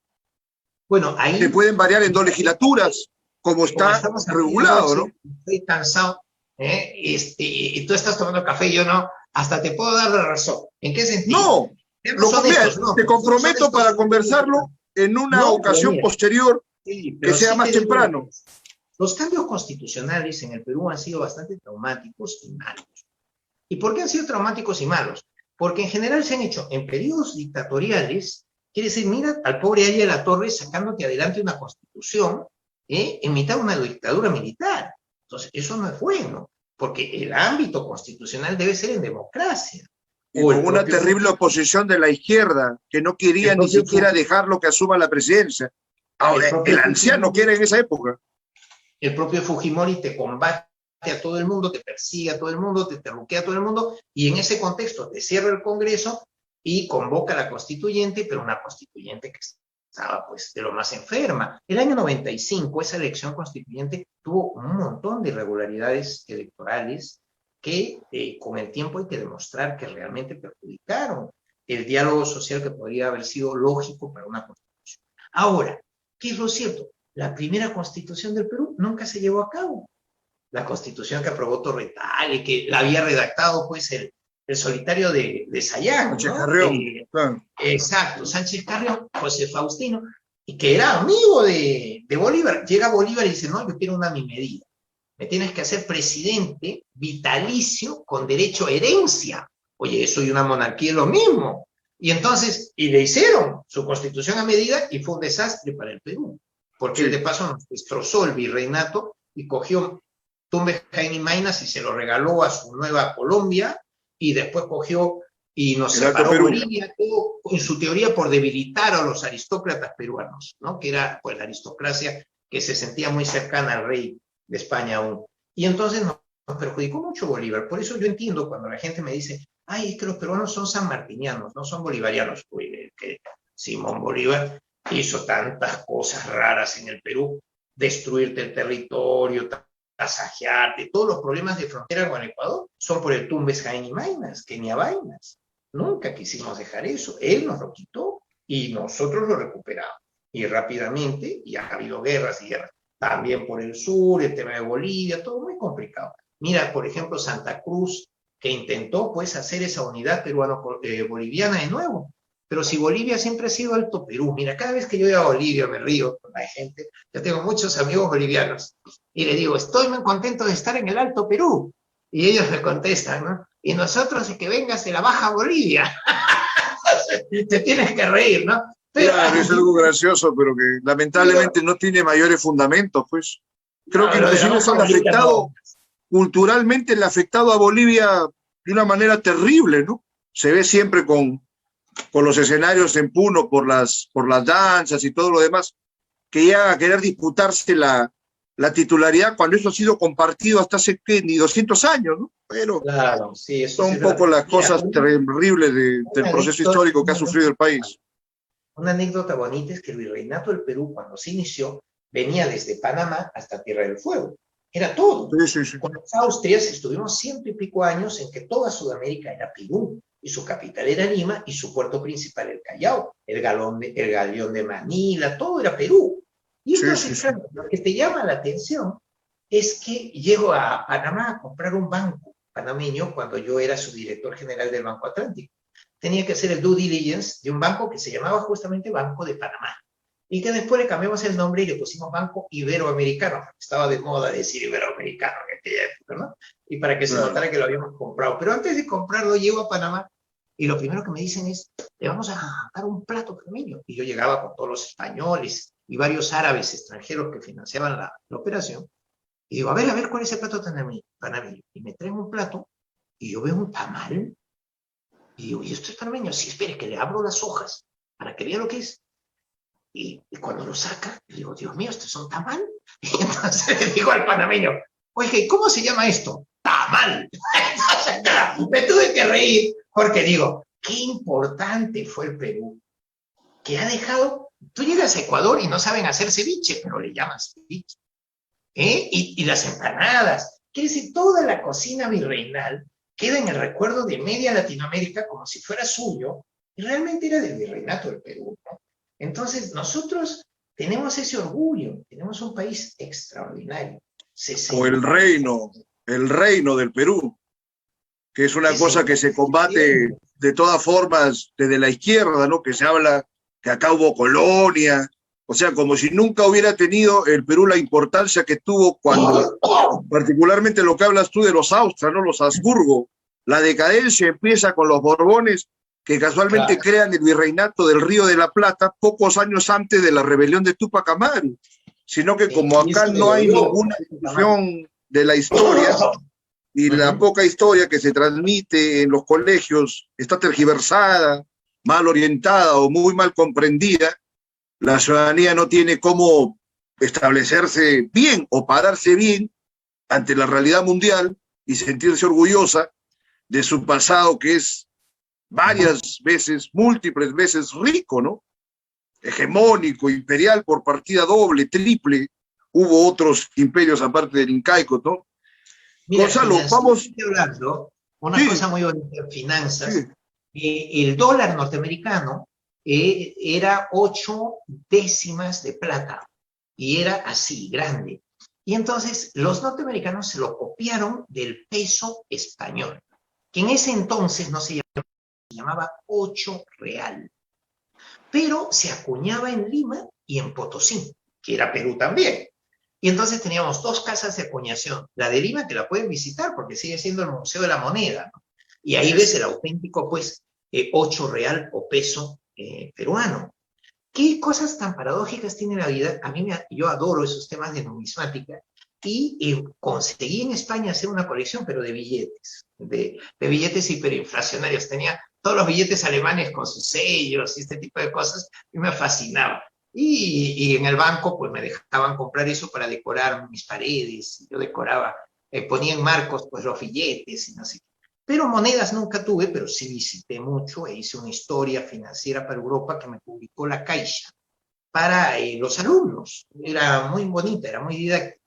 Bueno, ahí se pueden variar en 2 legislaturas, como está regulado, ¿no? Estoy cansado, y tú estás tomando café y yo no, hasta te puedo dar la razón. ¿En qué sentido? No, te comprometo para conversarlo en una ocasión posterior que sea más temprano. Los cambios constitucionales en el Perú han sido bastante traumáticos y malos. ¿Y por qué han sido traumáticos y malos? Porque en general se han hecho en periodos dictatoriales. Quiere decir, mira al pobre Aya de la Torre sacándote adelante una constitución en mitad de una dictadura militar. Entonces, eso no es bueno, porque el ámbito constitucional debe ser en democracia. Y con una terrible oposición de la izquierda, que no quería ni siquiera dejarlo que asuma la presidencia. Ahora, el anciano quiere en esa época. El propio Fujimori te combate a todo el mundo, te persigue a todo el mundo, te terruquea a todo el mundo, y en ese contexto te cierra el Congreso y convoca a la constituyente, pero una constituyente que estaba pues de lo más enferma. El año 95, esa elección constituyente tuvo un montón de irregularidades electorales que con el tiempo hay que demostrar que realmente perjudicaron el diálogo social que podría haber sido lógico para una constitución. Ahora, ¿qué es lo cierto? La primera constitución del Perú nunca se llevó a cabo. la constitución que aprobó Torretali, que la había redactado pues el solitario de Sayán, Sánchez ¿no? Carrión, claro. Exacto, Sánchez Carrión, José Faustino, y que era amigo de Bolívar. Llega Bolívar y dice, no, yo quiero una a mi medida. Me tienes que hacer presidente vitalicio con derecho a herencia. Oye, eso y una monarquía es lo mismo. Y entonces, y le hicieron su constitución a medida y fue un desastre para el Perú, porque él de paso nos destrozó el virreinato y cogió Tumbes, Jaime y Maynas y se lo regaló a su nueva Colombia, y después cogió y nos separó Bolivia, todo en su teoría por debilitar a los aristócratas peruanos, ¿no? Que era pues la aristocracia que se sentía muy cercana al rey de España aún. Y entonces nos perjudicó mucho Bolívar. Por eso yo entiendo cuando la gente me dice, ay, es que los peruanos son sanmartinianos, no son bolivarianos. Uy, que Simón Bolívar hizo tantas cosas raras en el Perú, destruirte el territorio, tasajearte, todos los problemas de frontera con el Ecuador son por el Tumbes, Jaén y Maynas, que ni a vainas. Nunca quisimos dejar eso. Él nos lo quitó y nosotros lo recuperamos. Y rápidamente, y ha habido guerras y guerras, también por el sur, el tema de Bolivia, todo muy complicado. Mira, por ejemplo, Santa Cruz, que intentó pues hacer esa unidad peruano-boliviana de nuevo. Pero si Bolivia siempre ha sido Alto Perú, mira, cada vez que yo voy a Bolivia me río con la gente, yo tengo muchos amigos bolivianos, y le digo, estoy muy contento de estar en el Alto Perú. Y ellos me contestan, ¿no? Y nosotros es que vengas de la Baja Bolivia. Te tienes que reír, ¿no? Pero, claro, es algo gracioso, pero que lamentablemente no tiene mayores fundamentos, pues. Creo que inclusive se han afectado, culturalmente le ha afectado a Bolivia de una manera terrible, ¿no? Se ve siempre con los escenarios en Puno por las danzas y todo lo demás, que llegan a querer disputarse la titularidad cuando eso ha sido compartido hasta hace ni 200 años, ¿no? Pero claro, sí, eso son un poco las cosas terribles del proceso histórico que ha sufrido el país. Una anécdota bonita es que el virreinato del Perú, cuando se inició, venía desde Panamá hasta Tierra del Fuego. Era todo. Sí. Con las Austrias estuvimos 100 y pico años en que toda Sudamérica era Perú, y su capital era Lima, y su puerto principal el Callao, el galeón de Manila, todo era Perú. Y entonces, claro, lo que te llama la atención es que llego a Panamá a comprar un banco panameño cuando yo era subdirector general del Banco Atlántico. Tenía que hacer el due diligence de un banco que se llamaba justamente Banco de Panamá, y que después le cambiamos el nombre y le pusimos Banco Iberoamericano, porque estaba de moda decir Iberoamericano en aquella época, ¿no? Y para que se notara que lo habíamos comprado. Pero antes de comprarlo, llego a Panamá y lo primero que me dicen es, le vamos a dar un plato panameño. Y yo llegaba con todos los españoles y varios árabes extranjeros que financiaban la operación, y digo, a ver, ¿cuál es el plato panameño? Y me traen un plato y yo veo un tamal. Y digo, ¿y esto es panameño? Sí, espere, que le abro las hojas para que vea lo que es. Y cuando lo saca, le digo, Dios mío, ¿esto es un tamal? Y entonces le digo al panameño, oye, ¿cómo se llama esto? Tamal. Entonces, claro, me tuve que reír porque digo, qué importante fue el Perú, que ha dejado, tú llegas a Ecuador y no saben hacer ceviche, pero le llaman ceviche. Y las empanadas. Quiere decir, toda la cocina virreinal queda en el recuerdo de media Latinoamérica como si fuera suyo, y realmente era del virreinato del Perú, ¿no? Entonces, nosotros tenemos ese orgullo, tenemos un país extraordinario. O el reino del Perú, que es una cosa que se combate de todas formas desde la izquierda, ¿no? Que se habla que acá hubo colonia, o sea, como si nunca hubiera tenido el Perú la importancia que tuvo cuando, particularmente lo que hablas tú de los Austria, ¿no? Los Habsburgo, la decadencia empieza con los Borbones, que casualmente crean el virreinato del Río de la Plata pocos años antes de la rebelión de Túpac Amaru, sino que como acá no hay ninguna discusión de la historia y la poca historia que se transmite en los colegios está tergiversada, mal orientada o muy mal comprendida, la ciudadanía no tiene cómo establecerse bien o pararse bien ante la realidad mundial y sentirse orgullosa de su pasado, que es varias veces, múltiples veces rico, ¿no? Hegemónico, imperial por partida doble, triple. Hubo otros imperios aparte del incaico, ¿no? Mira, Gonzalo, vamos. Hablando, una cosa muy bonita en finanzas, el dólar norteamericano era 8 décimas de plata, y era así, grande. Y entonces los norteamericanos se lo copiaron del peso español, que en ese entonces no se llamaba, se llamaba 8 real, pero se acuñaba en Lima y en Potosí, que era Perú también. Y entonces teníamos dos casas de acuñación, la de Lima, que la pueden visitar porque sigue siendo el Museo de la Moneda, ¿no? Y ahí ves el auténtico, pues, 8 real o peso peruano. ¿Qué cosas tan paradójicas tiene la vida? Yo adoro esos temas de numismática y conseguí en España hacer una colección, pero de billetes, de billetes hiperinflacionarios. Tenía todos los billetes alemanes con sus sellos y este tipo de cosas y me fascinaba. Y en el banco pues me dejaban comprar eso para decorar mis paredes. Yo decoraba, ponía en marcos pues los billetes y no sé qué. Pero monedas nunca tuve, pero sí visité mucho e hice una historia financiera para Europa que me publicó la Caixa para los alumnos. Era muy bonita, era muy didáctica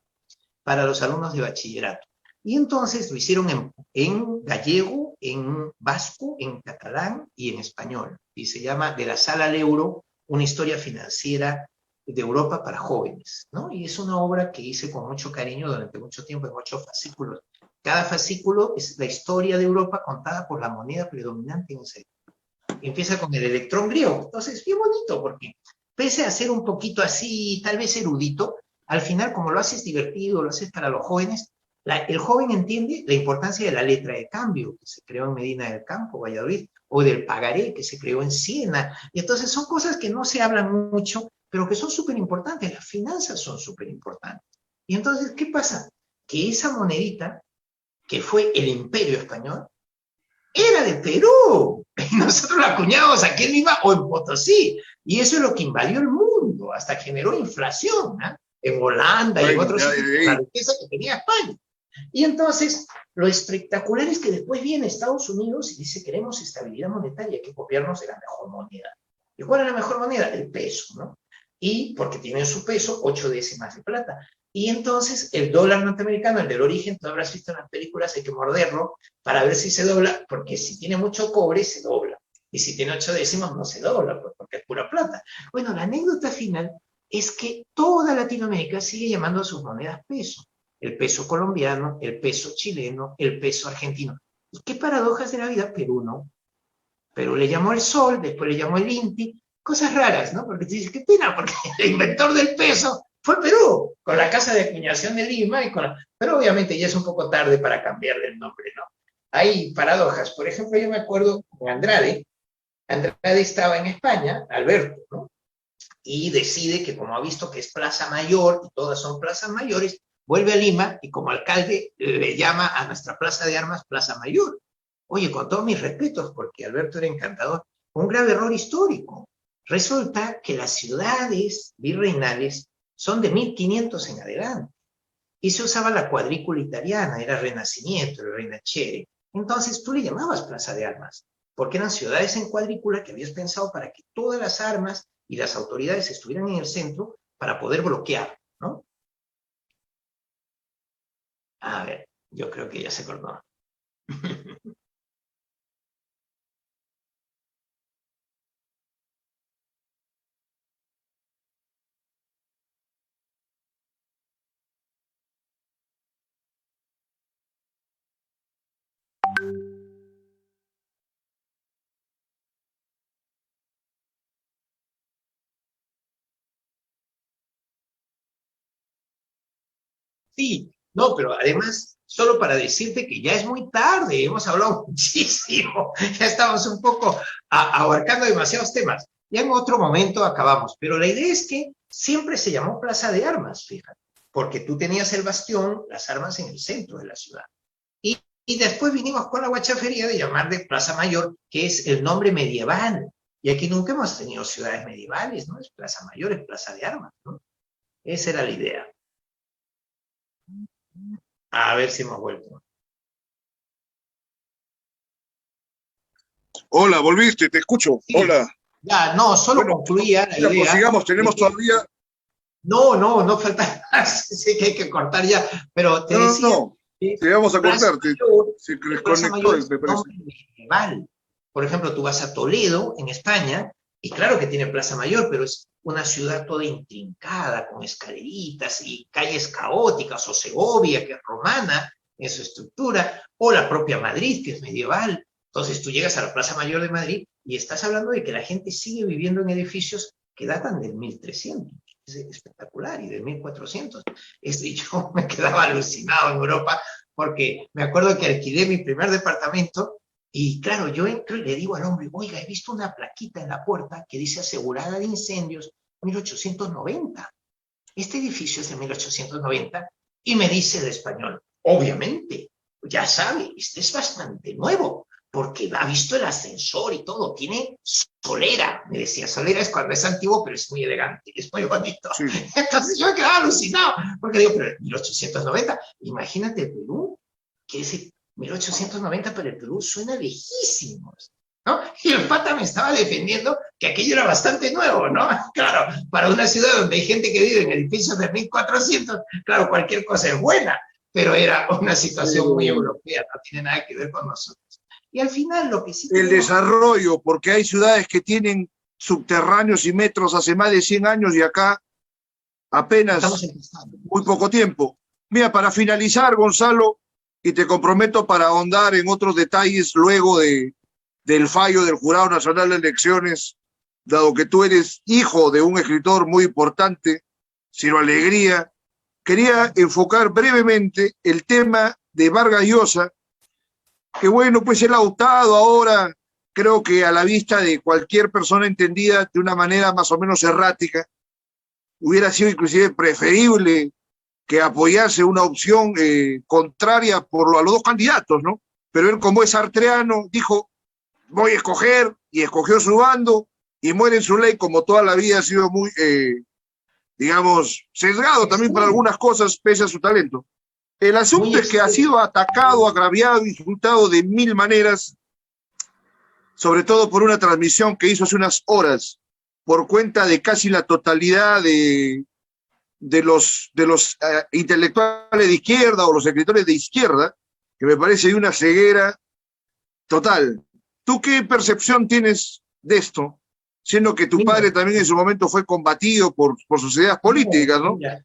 para los alumnos de bachillerato. Y entonces lo hicieron en gallego, en vasco, en catalán y en español. Y se llama De la Sala al Euro, una historia financiera de Europa para jóvenes, ¿no? Y es una obra que hice con mucho cariño durante mucho tiempo en 8 fascículos. Cada fascículo es la historia de Europa contada por la moneda predominante en ese época. Empieza con el electrón griego. Entonces, bien bonito, porque pese a ser un poquito así, tal vez erudito, al final, como lo haces divertido, lo haces para los jóvenes, el joven entiende la importancia de la letra de cambio, que se creó en Medina del Campo, Valladolid, o del pagaré, que se creó en Siena. Y entonces son cosas que no se hablan mucho, pero que son súper importantes. Las finanzas son súper importantes. Y entonces, ¿qué pasa? Que esa monedita, que fue el Imperio Español, era de Perú. Y nosotros la acuñábamos aquí en Lima o en Potosí. Y eso es lo que invadió el mundo, hasta generó inflación, ¿eh? En Holanda y en otros sitios, la riqueza que tenía España. Y entonces, lo espectacular es que después viene Estados Unidos y dice, queremos estabilidad monetaria, hay que copiarnos de la mejor moneda. ¿Y cuál es la mejor moneda? El peso, ¿no? Y porque tiene en su peso 8 décimas de plata. Y entonces el dólar norteamericano, el del origen, tú habrás visto en las películas, hay que morderlo para ver si se dobla, porque si tiene mucho cobre, se dobla. Y si tiene 8 décimos, no se dobla, pues, porque es pura plata. Bueno, la anécdota final es que toda Latinoamérica sigue llamando a sus monedas peso. El peso colombiano, el peso chileno, el peso argentino. ¿Y qué paradojas de la vida? Perú no. Perú le llamó el sol, después le llamó el INTI, cosas raras, ¿no? Porque te dices, qué pena, porque el inventor del peso fue Perú, con la casa de acuñación de Lima, pero obviamente ya es un poco tarde para cambiarle el nombre, ¿no? Hay paradojas. Por ejemplo, yo me acuerdo con Andrade estaba en España, Alberto, ¿no? Y decide que como ha visto que es Plaza Mayor y todas son plazas mayores, vuelve a Lima y como alcalde le llama a nuestra plaza de armas Plaza Mayor. Oye, con todos mis respetos, porque Alberto era encantador, un grave error histórico. Resulta que las ciudades virreinales son de 1500 en adelante. Y se usaba la cuadrícula italiana, era Renacimiento, el Rinascere. Entonces tú le llamabas Plaza de Armas, porque eran ciudades en cuadrícula que habías pensado para que todas las armas y las autoridades estuvieran en el centro para poder bloquear, ¿no? A ver, yo creo que ya se cortó. Sí, no, pero además, solo para decirte que ya es muy tarde, hemos hablado muchísimo, ya estamos un poco abarcando demasiados temas. Ya en otro momento acabamos, pero la idea es que siempre se llamó Plaza de Armas, fíjate, porque tú tenías el bastión, las armas en el centro de la ciudad. Y después vinimos con la guachafería de llamar de Plaza Mayor, que es el nombre medieval. Y aquí nunca hemos tenido ciudades medievales, ¿no? Es Plaza Mayor, es Plaza de Armas, ¿no? Esa era la idea. A ver si hemos vuelto. Hola, volviste, te escucho. Sí. Hola. Ya, no, solo bueno, concluía la idea. Sigamos, tenemos todavía. No falta más. Sé que hay que cortar ya, pero te decía. No, te vamos a cortar. Se desconectó, me parece. Medieval. Por ejemplo, tú vas a Toledo, en España, y claro que tiene Plaza Mayor, pero es una ciudad toda intrincada, con escaleritas y calles caóticas, o Segovia, que es romana en su estructura, o la propia Madrid, que es medieval. Entonces tú llegas a la Plaza Mayor de Madrid y estás hablando de que la gente sigue viviendo en edificios que datan del 1300. Es espectacular, y del 1400. Yo me quedaba alucinado en Europa, porque me acuerdo que alquilé mi primer departamento y claro, yo entro y le digo al hombre, oiga, he visto una plaquita en la puerta que dice asegurada de incendios 1890. Este edificio es de 1890 y me dice el español, obviamente, ya sabe, este es bastante nuevo, porque ha visto el ascensor y todo, tiene solera. Me decía, solera es cuando es antiguo, pero es muy elegante, es muy bonito. Sí. Entonces yo me quedaba alucinado, porque digo, pero 1890, imagínate el Perú, que es 1890, pero el Perú suena lejísimo, ¿no? Y el pata me estaba defendiendo que aquello era bastante nuevo, ¿no? Claro, para una ciudad donde hay gente que vive en edificios de 1400, claro, cualquier cosa es buena, pero era una situación muy europea, no tiene nada que ver con nosotros. Y al final lo que sí... El desarrollo, porque hay ciudades que tienen subterráneos y metros hace más de 100 años y acá apenas muy poco tiempo. Mira, para finalizar, Gonzalo, y te comprometo para ahondar en otros detalles luego del fallo del Jurado Nacional de Elecciones, dado que tú eres hijo de un escritor muy importante, Ciro Alegría, quería enfocar brevemente el tema de Vargas Llosa, que bueno, pues él ha optado ahora, creo que a la vista de cualquier persona entendida de una manera más o menos errática, hubiera sido inclusive preferible que apoyase una opción contraria a los dos candidatos, ¿no? Pero él, como es artreano, dijo, voy a escoger, y escogió su bando, y muere en su ley, como toda la vida ha sido muy, digamos, sesgado también para algunas cosas, pese a su talento. El asunto es que ha sido atacado, agraviado, insultado de mil maneras, sobre todo por una transmisión que hizo hace unas horas, por cuenta de casi la totalidad de los intelectuales de izquierda o los escritores de izquierda, que me parece de una ceguera total. ¿Tú qué percepción tienes de esto? Siendo que tu padre también en su momento fue combatido por sus ideas políticas, ¿no? Mira,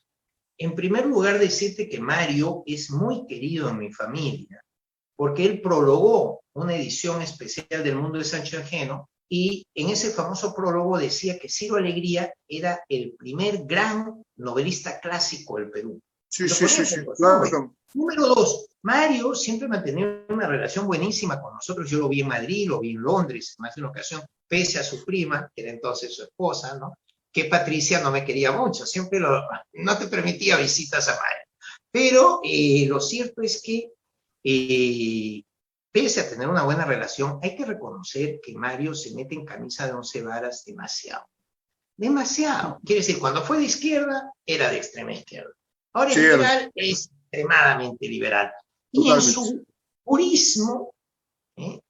en primer lugar, decirte que Mario es muy querido en mi familia, porque él prologó una edición especial del Mundo de Sancho Ajeno, y en ese famoso prólogo decía que Ciro Alegría era el primer gran novelista clásico del Perú. Sí, claro. Número 2, Mario siempre mantenía una relación buenísima con nosotros. Yo lo vi en Madrid, lo vi en Londres, más de una ocasión, pese a su prima, que era entonces su esposa, ¿no? Que Patricia no me quería mucho, siempre no te permitía visitas a Mario. Pero lo cierto es que, pese a tener una buena relación, hay que reconocer que Mario se mete en camisa de 11 varas demasiado. Demasiado. Quiere decir, cuando fue de izquierda, era de extrema izquierda. Ahora es liberal, es extremadamente liberal. Y en su purismo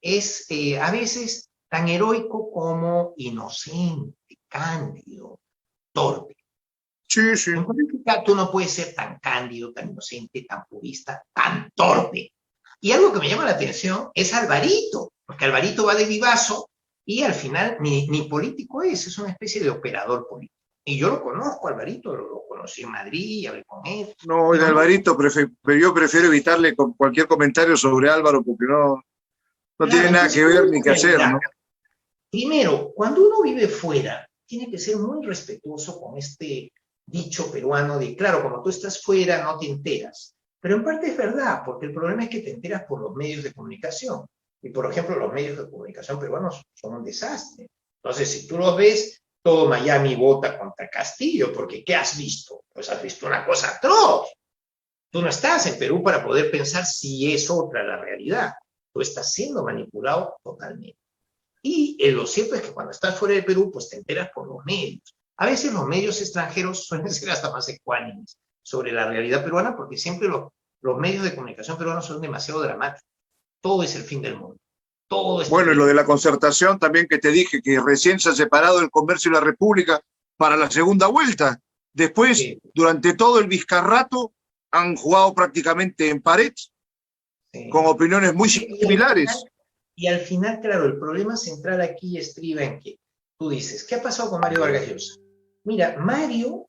es a veces tan heroico como inocente, cándido, torpe. Sí, sí. En política tú no puedes ser tan cándido, tan inocente, tan purista, tan torpe. Y algo que me llama la atención es Alvarito, porque Alvarito va de vivazo y al final ni político es una especie de operador político. Y yo lo conozco, Alvarito, lo conocí en Madrid, hablé con él. No, el Alvarito, yo prefiero evitarle cualquier comentario sobre Álvaro, porque no tiene nada que ver ni que hacer, ¿no? Primero, cuando uno vive fuera, tiene que ser muy respetuoso con este dicho peruano de, claro, como tú estás fuera, no te enteras. Pero en parte es verdad, porque el problema es que te enteras por los medios de comunicación. Y, por ejemplo, los medios de comunicación peruanos son un desastre. Entonces, si tú los ves, todo Miami vota contra Castillo, porque ¿qué has visto? Pues has visto una cosa atroz. Tú no estás en Perú para poder pensar si es otra la realidad. Tú estás siendo manipulado totalmente. Y lo cierto es que cuando estás fuera de Perú, pues te enteras por los medios. A veces los medios extranjeros suelen ser hasta más ecuánimes sobre la realidad peruana, porque siempre los medios de comunicación peruanos son demasiado dramáticos. Todo es el fin del mundo. Todo es bueno, y lo de la concertación también que te dije, que recién se ha separado el Comercio y la República para la segunda vuelta. Después, sí, durante todo el Vizcarrato, han jugado prácticamente en pared, sí, con opiniones muy similares. Y al final, claro, el problema central aquí estriba en que tú dices, ¿qué ha pasado con Mario Vargas Llosa? Mira, Mario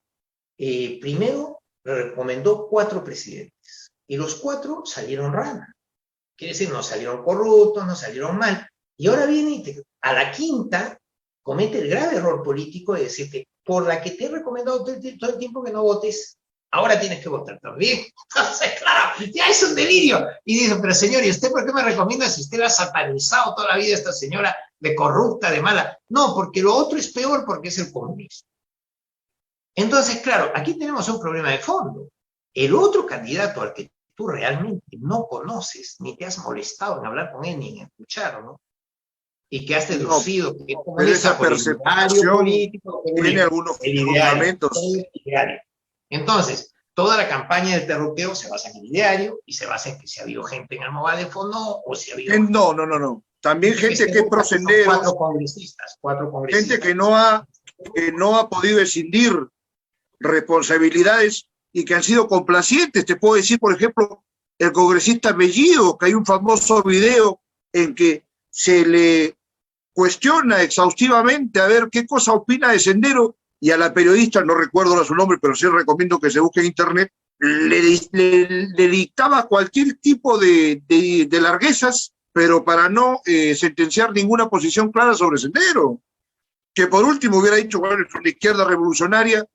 primero recomendó 4 presidentes y los 4 salieron rana. Quiere decir, no salieron corruptos, no salieron mal. Y ahora viene y a la quinta comete el grave error político de decirte, por la que te he recomendado todo el tiempo que no votes, ahora tienes que votar también. Entonces, claro, ya es un delirio. Y dicen, pero señor, ¿y usted por qué me recomienda si usted la ha satanizado toda la vida a esta señora de corrupta, de mala? No, porque lo otro es peor porque es el comunismo. Entonces, claro, aquí tenemos un problema de fondo. El otro candidato al que tú realmente no conoces, ni te has molestado en hablar con él, ni en escuchar, ¿no? Y que has No, deducido que es pero comunista esa por el ideario percepción político, tiene algunos el ideario, fundamentos. el ideario. Entonces, toda la campaña del terruqueo se basa en el ideario y se basa en que si ha habido gente en Almohada de Fondo o si ha habido... No, no, no, no. También gente que es son prosendero, cuatro gente congresistas. que no ha podido escindir responsabilidades y que han sido complacientes. Te puedo decir, por ejemplo, el congresista Bellido, que hay un famoso video en que se le cuestiona exhaustivamente a ver qué cosa opina de Sendero, y a la periodista, no recuerdo ahora su nombre, pero sí recomiendo que se busque en internet, le dictaba cualquier tipo de larguezas, pero para no sentenciar ninguna posición clara sobre Sendero. Que por último hubiera dicho, bueno, es una izquierda revolucionaria,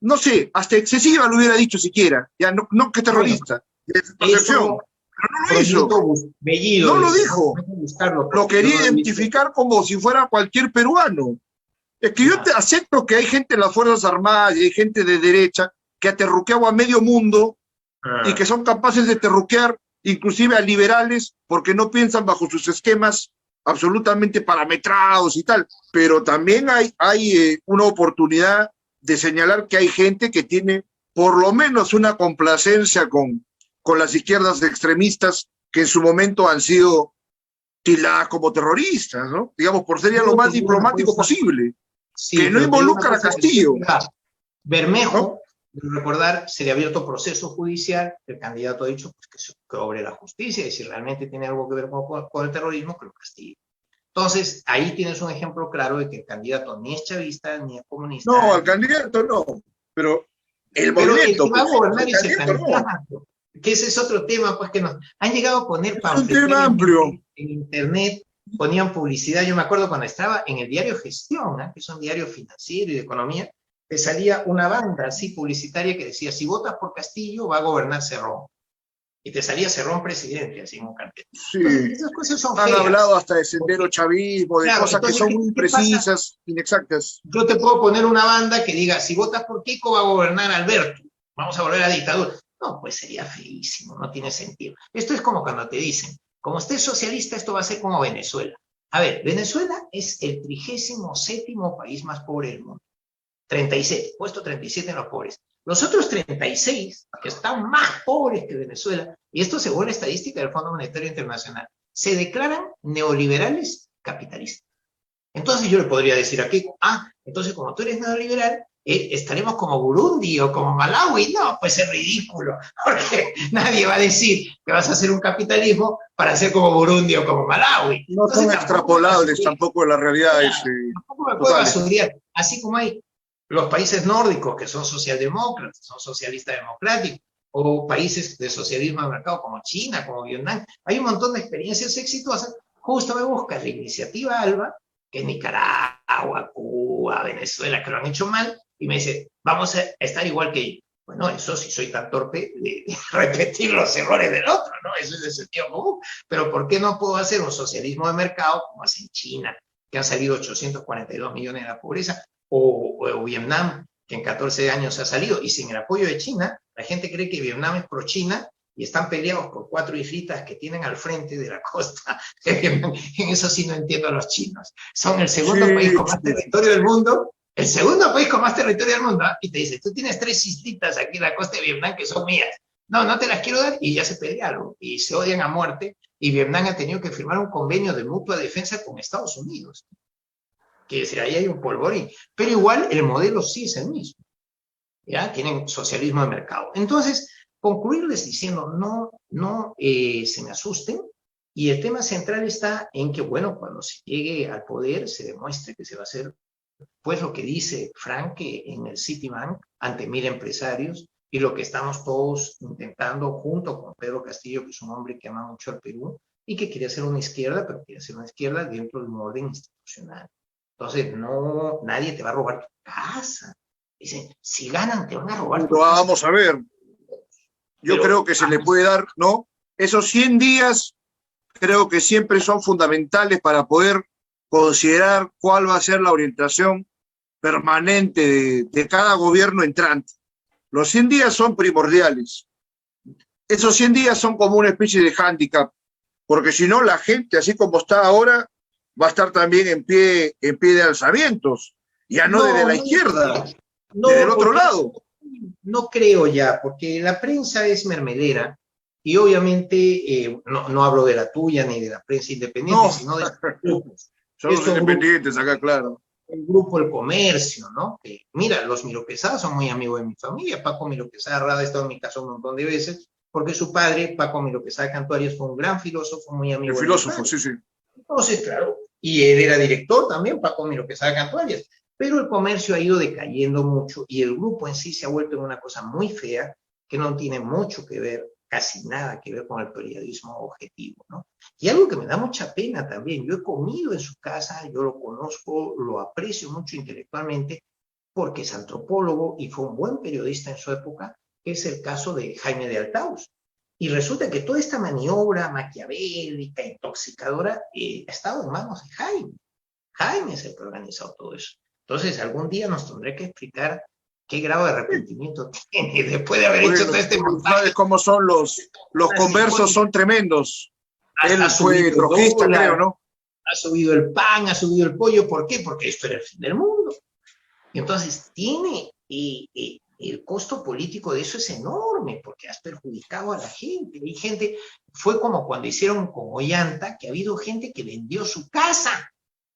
no sé, hasta excesiva lo hubiera dicho siquiera, ya no, no que terrorista, de su percepción, pero no lo hizo, Bellido, no lo dijo, lo quería identificar como si fuera cualquier peruano. Es que yo te acepto que hay gente en las Fuerzas Armadas y hay gente de derecha que ha terruqueado a medio mundo y que son capaces de terruquear inclusive a liberales porque no piensan bajo sus esquemas absolutamente parametrados y tal, pero también hay una oportunidad de señalar que hay gente que tiene por lo menos una complacencia con las izquierdas extremistas que en su momento han sido tildadas como terroristas, ¿no? Digamos, por ser ya lo más diplomático posible, sí, que no involucra a Castillo. Bermejo, ¿no? Recordar, se le ha abierto proceso judicial, el candidato ha dicho pues, que obre la justicia y si realmente tiene algo que ver con el terrorismo, que lo castigue. Entonces, ahí tienes un ejemplo claro de que el candidato ni es chavista ni es comunista. No, el candidato no, pero el movimiento. Pero el que va a gobernar es el candidato, no. Que ese es otro tema, pues que nos han llegado a poner es un tema amplio. En internet, ponían publicidad. Yo me acuerdo cuando estaba en el diario Gestión, que es un diario financiero y de economía, te salía una banda así publicitaria que decía, si votas por Castillo, va a gobernar Cerrón. Y te salía Cerrón presidente, así en un cartel. Sí. Entonces, esas cosas son Han feas. hablado hasta de sendero chavismo, de claro, cosas entonces, que son muy precisas, inexactas. Yo te puedo poner una banda que diga, si votas por Keiko, va a gobernar Alberto. Vamos a volver a la dictadura. No, pues sería feísimo, no tiene sentido. Esto es como cuando te dicen, como usted es socialista, esto va a ser como Venezuela. A ver, Venezuela es el 37º país más pobre del mundo. 37, puesto 37 en los pobres. Los otros 36, que están más pobres que Venezuela, y esto según la estadística del Fondo Monetario Internacional, se declaran neoliberales capitalistas. Entonces yo le podría decir a Keiko, entonces como tú eres neoliberal, estaremos como Burundi o como Malawi. No, pues es ridículo, porque nadie va a decir que vas a hacer un capitalismo para ser como Burundi o como Malawi. No entonces, son extrapolables tampoco la realidad. Tampoco me puedo basurear, así como hay los países nórdicos que son socialdemócratas, son socialistas democráticos, o países de socialismo de mercado como China, como Vietnam. Hay un montón de experiencias exitosas. Justo me busca la iniciativa ALBA, que es Nicaragua, Cuba, Venezuela, que lo han hecho mal, y me dice, vamos a estar igual que ellos. Bueno, eso sí soy tan torpe de repetir los errores del otro, ¿no? Eso es de sentido común. Pero ¿por qué no puedo hacer un socialismo de mercado como hace en China, que han salido 842 millones de la pobreza, o Vietnam, que en 14 años ha salido, y sin el apoyo de China? La gente cree que Vietnam es pro-China y están peleados por 4 islitas que tienen al frente de la costa. En eso sí no entiendo a los chinos. Son el segundo país con más territorio del mundo, el segundo país con más territorio del mundo, y te dice, tú tienes 3 islitas aquí en la costa de Vietnam que son mías. No, no te las quiero dar, y ya se pelearon, y se odian a muerte, y Vietnam ha tenido que firmar un convenio de mutua defensa con Estados Unidos. Que decir, ahí hay un polvorín. Pero igual el modelo sí es el mismo. ¿Ya? Tienen socialismo de mercado. Entonces, concluirles diciendo, no se me asusten, y el tema central está en que, bueno, cuando se llegue al poder, se demuestre que se va a hacer pues lo que dice Franke en el Citibank ante 1000 empresarios y lo que estamos todos intentando junto con Pedro Castillo, que es un hombre que ama mucho al Perú y que quiere hacer una izquierda, pero quiere hacer una izquierda dentro de un orden institucional. Entonces, no, nadie te va a robar tu casa. Dicen, si ganan, te van a robar tu Pero casa. vamos a ver, yo Pero, creo que se le puede dar, ¿no? Esos 100 días creo que siempre son fundamentales para poder considerar cuál va a ser la orientación permanente de cada gobierno entrante. Los 100 días son primordiales. Esos 100 días son como una especie de hándicap, porque si no, la gente, así como está ahora, va a estar también en pie de alzamientos, ya no desde la izquierda, desde el otro lado. No creo ya, porque la prensa es mermelera y obviamente no hablo de la tuya ni de la prensa independiente, No, sino de los grupos. son los independientes acá, claro. El grupo El Comercio, ¿no? Que, mira, los Miro Quesada son muy amigos de mi familia. Paco Miro Quesada Rada ha estado en mi casa un montón de veces, porque su padre, Paco Miro Quesada Cantuarias, fue un gran filósofo, muy amigo El de filósofo, mi padre. sí, sí. Entonces, claro, y él era director también, Paco Miro Quesada Cantuarias. Pero el comercio ha ido decayendo mucho y el grupo en sí se ha vuelto en una cosa muy fea que no tiene mucho que ver, casi nada que ver con el periodismo objetivo, ¿no? Y algo que me da mucha pena también, yo he comido en su casa, yo lo conozco, lo aprecio mucho intelectualmente, porque es antropólogo y fue un buen periodista en su época, que es el caso de Jaime de Altaus. Y resulta que toda esta maniobra maquiavélica, intoxicadora, ha estado en manos de Jaime. Jaime es el que ha organizado todo eso. Entonces, algún día nos tendré que explicar qué grado de arrepentimiento tiene después de haber hecho todo este montaje. ¿Sabes cómo son los conversos? Son tremendos. Él fue trotskista, creo, ¿no? Ha subido el pan, ha subido el pollo. ¿Por qué? Porque esto era el fin del mundo. Y entonces tiene el costo político de eso es enorme, porque has perjudicado a la gente. Hay gente, fue como cuando hicieron con Ollanta, que ha habido gente que vendió su casa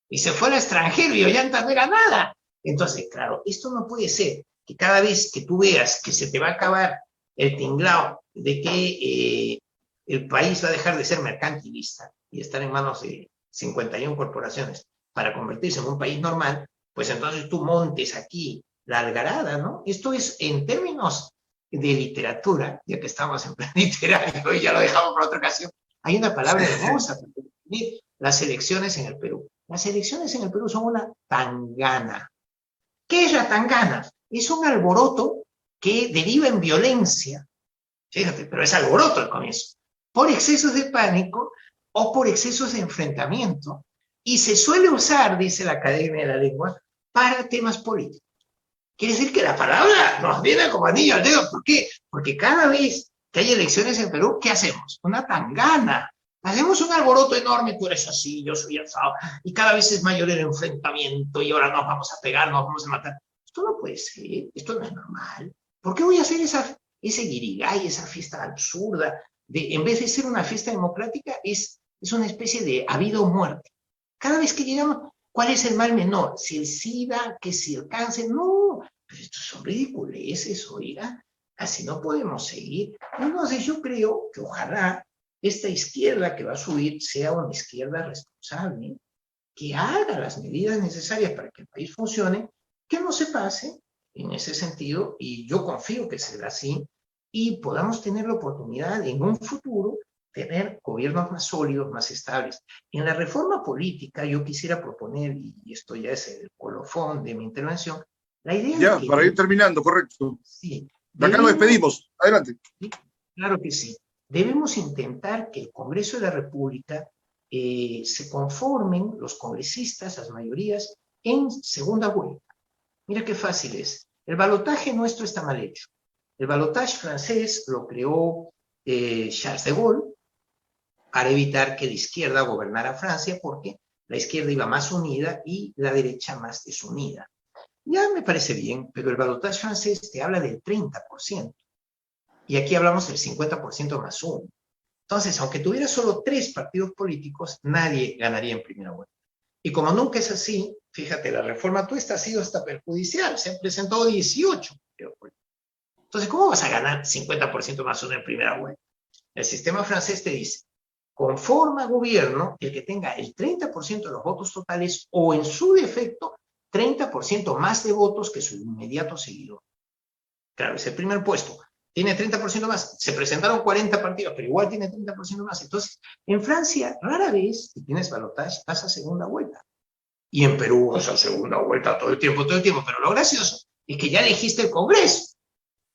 y se fue al extranjero y Ollanta no era nada. Entonces, claro, esto no puede ser que cada vez que tú veas que se te va a acabar el tinglao de que el país va a dejar de ser mercantilista y estar en manos de 51 corporaciones para convertirse en un país normal, pues entonces tú montes aquí la algarada, ¿no? Esto es en términos de literatura, ya que estamos en plan literario y ya lo dejamos para otra ocasión, hay una palabra hermosa para definir las elecciones en el Perú. Las elecciones en el Perú son una tangana. ¿Qué es la tangana? Es un alboroto que deriva en violencia, fíjate, pero es alboroto al comienzo, por excesos de pánico o por excesos de enfrentamiento, y se suele usar, dice la Academia de la Lengua, para temas políticos. Quiere decir que la palabra nos viene como anillo al dedo. ¿Por qué? Porque cada vez que hay elecciones en Perú, ¿qué hacemos? Una tangana. Hacemos un alboroto enorme, tú eres así, yo soy asado, y cada vez es mayor el enfrentamiento, y ahora nos vamos a pegar, nos vamos a matar. Esto no puede ser, esto no es normal. ¿Por qué voy a hacer ese guirigay, esa fiesta absurda? En vez de ser una fiesta democrática, es una especie de habido o muerte. Cada vez que llegamos, ¿cuál es el mal menor? Si el SIDA, que si el cáncer, no, pero estos son ridiculeces, oiga, así no podemos seguir. Entonces yo creo que ojalá esta izquierda que va a subir sea una izquierda responsable, que haga las medidas necesarias para que el país funcione, que no se pase en ese sentido, y yo confío que será así, y podamos tener la oportunidad en un futuro tener gobiernos más sólidos, más estables. En la reforma política yo quisiera proponer, y esto ya es el colofón de mi intervención, la idea ya, de que... para ir terminando, correcto. Sí. De acá nos despedimos. Adelante. Sí, claro que sí. Debemos intentar que el Congreso de la República se conformen los congresistas, las mayorías, en segunda vuelta. Mira qué fácil es. El balotaje nuestro está mal hecho. El balotaje francés lo creó Charles de Gaulle para evitar que la izquierda gobernara Francia, porque la izquierda iba más unida y la derecha más desunida. Ya me parece bien, pero el balotaje francés te habla del 30%. Y aquí hablamos del 50% más uno. Entonces, aunque tuviera solo 3 partidos políticos, nadie ganaría en primera vuelta. Y como nunca es así, fíjate, la reforma tuesta ha sido hasta perjudicial. Se han presentado 18. Entonces, ¿cómo vas a ganar 50% más uno en primera vuelta? El sistema francés te dice, conforma gobierno el que tenga el 30% de los votos totales o en su defecto 30% más de votos que su inmediato seguidor. Claro, es el primer puesto. Tiene 30% más. Se presentaron 40 partidos, pero igual tiene 30% más. Entonces, en Francia, rara vez, si tienes balotaje, pasa segunda vuelta. Y en Perú, esa segunda vuelta todo el tiempo. Pero lo gracioso es que ya elegiste el Congreso.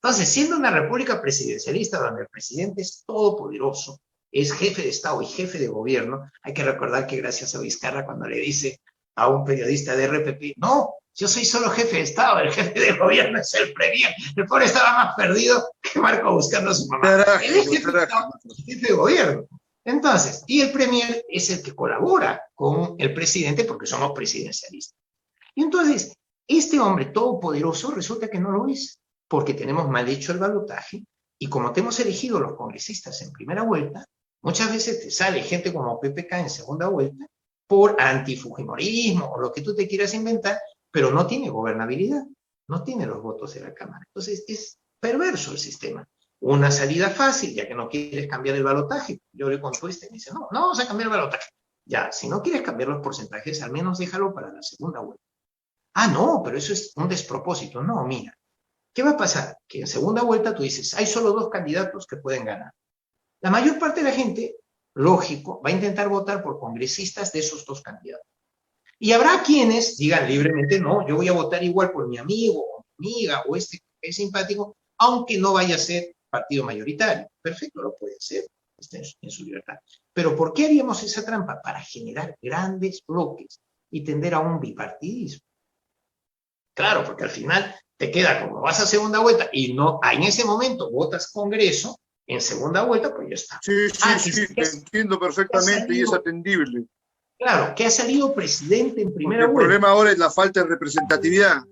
Entonces, siendo una república presidencialista donde el presidente es todopoderoso, es jefe de Estado y jefe de gobierno, hay que recordar que gracias a Vizcarra cuando le dice a un periodista de RPP, no, yo soy solo jefe de Estado, el jefe de gobierno es el premier. El pobre estaba más perdido que Marco buscando a su mamá. Él es jefe de Estado, jefe de gobierno. Entonces, y el premier es el que colabora con el presidente porque somos presidencialistas. Y entonces, este hombre todopoderoso resulta que no lo es, porque tenemos mal hecho el balotaje, y como te hemos elegido los congresistas en primera vuelta, muchas veces te sale gente como PPK en segunda vuelta por antifujimorismo o lo que tú te quieras inventar, pero no tiene gobernabilidad, no tiene los votos de la Cámara. Entonces es perverso el sistema. Una salida fácil, ya que no quieres cambiar el balotaje. Yo le contesto y me dice, no, no vamos a cambiar el balotaje. Ya, si no quieres cambiar los porcentajes, al menos déjalo para la segunda vuelta. Ah, no, pero eso es un despropósito. No, mira, ¿qué va a pasar? Que en segunda vuelta tú dices, hay solo 2 candidatos que pueden ganar. La mayor parte de la gente, lógico, va a intentar votar por congresistas de esos 2 candidatos. Y habrá quienes digan libremente, no, yo voy a votar igual por mi amigo o mi amiga o este que es simpático, aunque no vaya a ser partido mayoritario. Perfecto, lo puede hacer, está en su libertad. Pero ¿por qué haríamos esa trampa? Para generar grandes bloques y tender a un bipartidismo. Claro, porque al final te queda como vas a segunda vuelta y no, en ese momento votas Congreso, en segunda vuelta, pues ya está. Sí, te entiendo perfectamente y es atendible. Claro, que ha salido presidente en primera vuelta. El problema ahora es la falta de representatividad.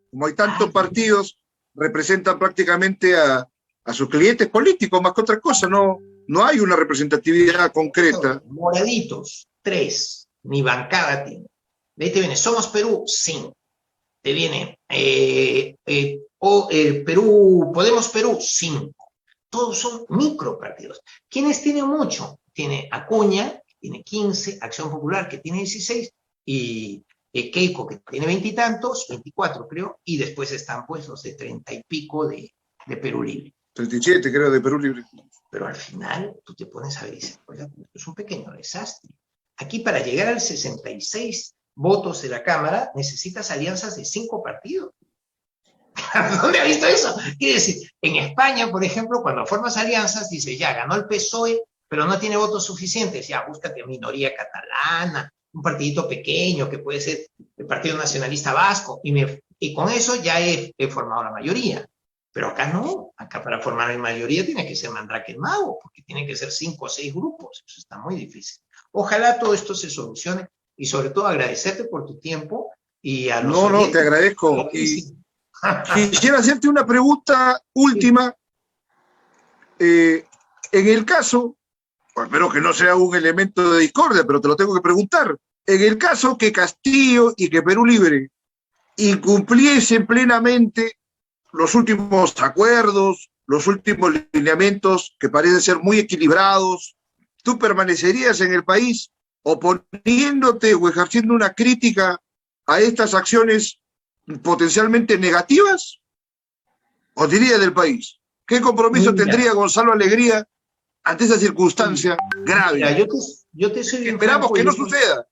Como hay tantos partidos, representan prácticamente a sus clientes políticos, más que otra cosa. No hay una representatividad concreta. Moraditos, 3, ni bancada tiene. De ahí te viene, Somos Perú, 5. Te viene Perú, Podemos Perú, 5. Todos son micropartidos. ¿Quiénes tienen mucho? Tiene Acuña, que tiene 15, Acción Popular, que tiene 16, y Keiko, que tiene 20 y tantos, 24 creo, y después están pues los de 30 y pico de Perú Libre. 37 creo de Perú Libre. Pero al final tú te pones a ver y dices, oiga, esto es un pequeño desastre. Aquí para llegar al 66 votos de la Cámara necesitas alianzas de 5 partidos. ¿Dónde ha visto eso? Quiere decir, en España, por ejemplo, cuando formas alianzas, dices, ya, ganó el PSOE, pero no tiene votos suficientes, ya, búscate minoría catalana, un partidito pequeño, que puede ser el Partido Nacionalista Vasco, y con eso ya he formado la mayoría. Pero acá no, acá para formar la mayoría tiene que ser Mandrake el Mago, porque tienen que ser 5 o 6 grupos, eso está muy difícil. Ojalá todo esto se solucione, y sobre todo agradecerte por tu tiempo, y a los No, te agradezco. Quisiera hacerte una pregunta última. En el caso, espero que no sea un elemento de discordia, pero te lo tengo que preguntar. En el caso que Castillo y que Perú Libre incumpliesen plenamente los últimos acuerdos, los últimos lineamientos que parecen ser muy equilibrados, ¿tú permanecerías en el país oponiéndote o ejerciendo una crítica a estas acciones potencialmente negativas? ¿O diría del país? ¿Qué compromiso tendría Gonzalo Alegría ante esa circunstancia grave? Mira, yo te soy bien Esperamos franco, que no suceda.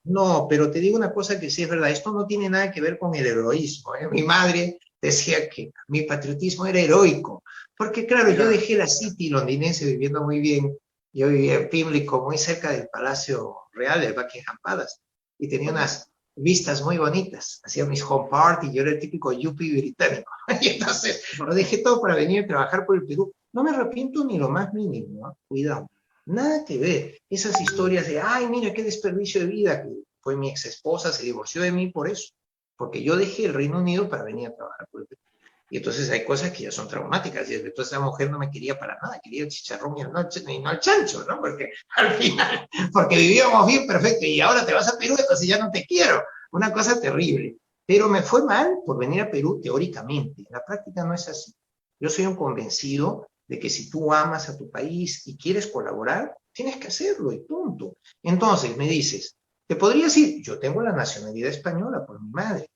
No, pero te digo una cosa que sí es verdad, esto no tiene nada que ver con el heroísmo, ¿eh? Mi madre decía que mi patriotismo era heroico, porque claro, yo dejé la City londinense viviendo muy bien, yo vivía en Pimlico, muy cerca del Palacio Real, del Buckingham Palace, y tenía unas vistas muy bonitas, hacía mis home party, yo era el típico yuppie británico, y entonces lo dejé todo para venir a trabajar por el Perú. No me arrepiento ni lo más mínimo, ¿no? Cuidado. Nada que ver. Esas historias de, ay, mira qué desperdicio de vida, que fue mi ex esposa, se divorció de mí por eso, porque yo dejé el Reino Unido para venir a trabajar por el Perú. Y entonces hay cosas que ya son traumáticas. Y entonces esa mujer no me quería para nada, quería el chicharrón y no el chancho, ¿no? Porque al final, porque vivíamos bien, perfecto, y ahora te vas a Perú, entonces ya no te quiero. Una cosa terrible. Pero me fue mal por venir a Perú teóricamente. En la práctica no es así. Yo soy un convencido de que si tú amas a tu país y quieres colaborar, tienes que hacerlo y punto. Entonces me dices, te podría decir, yo tengo la nacionalidad española por mi madre,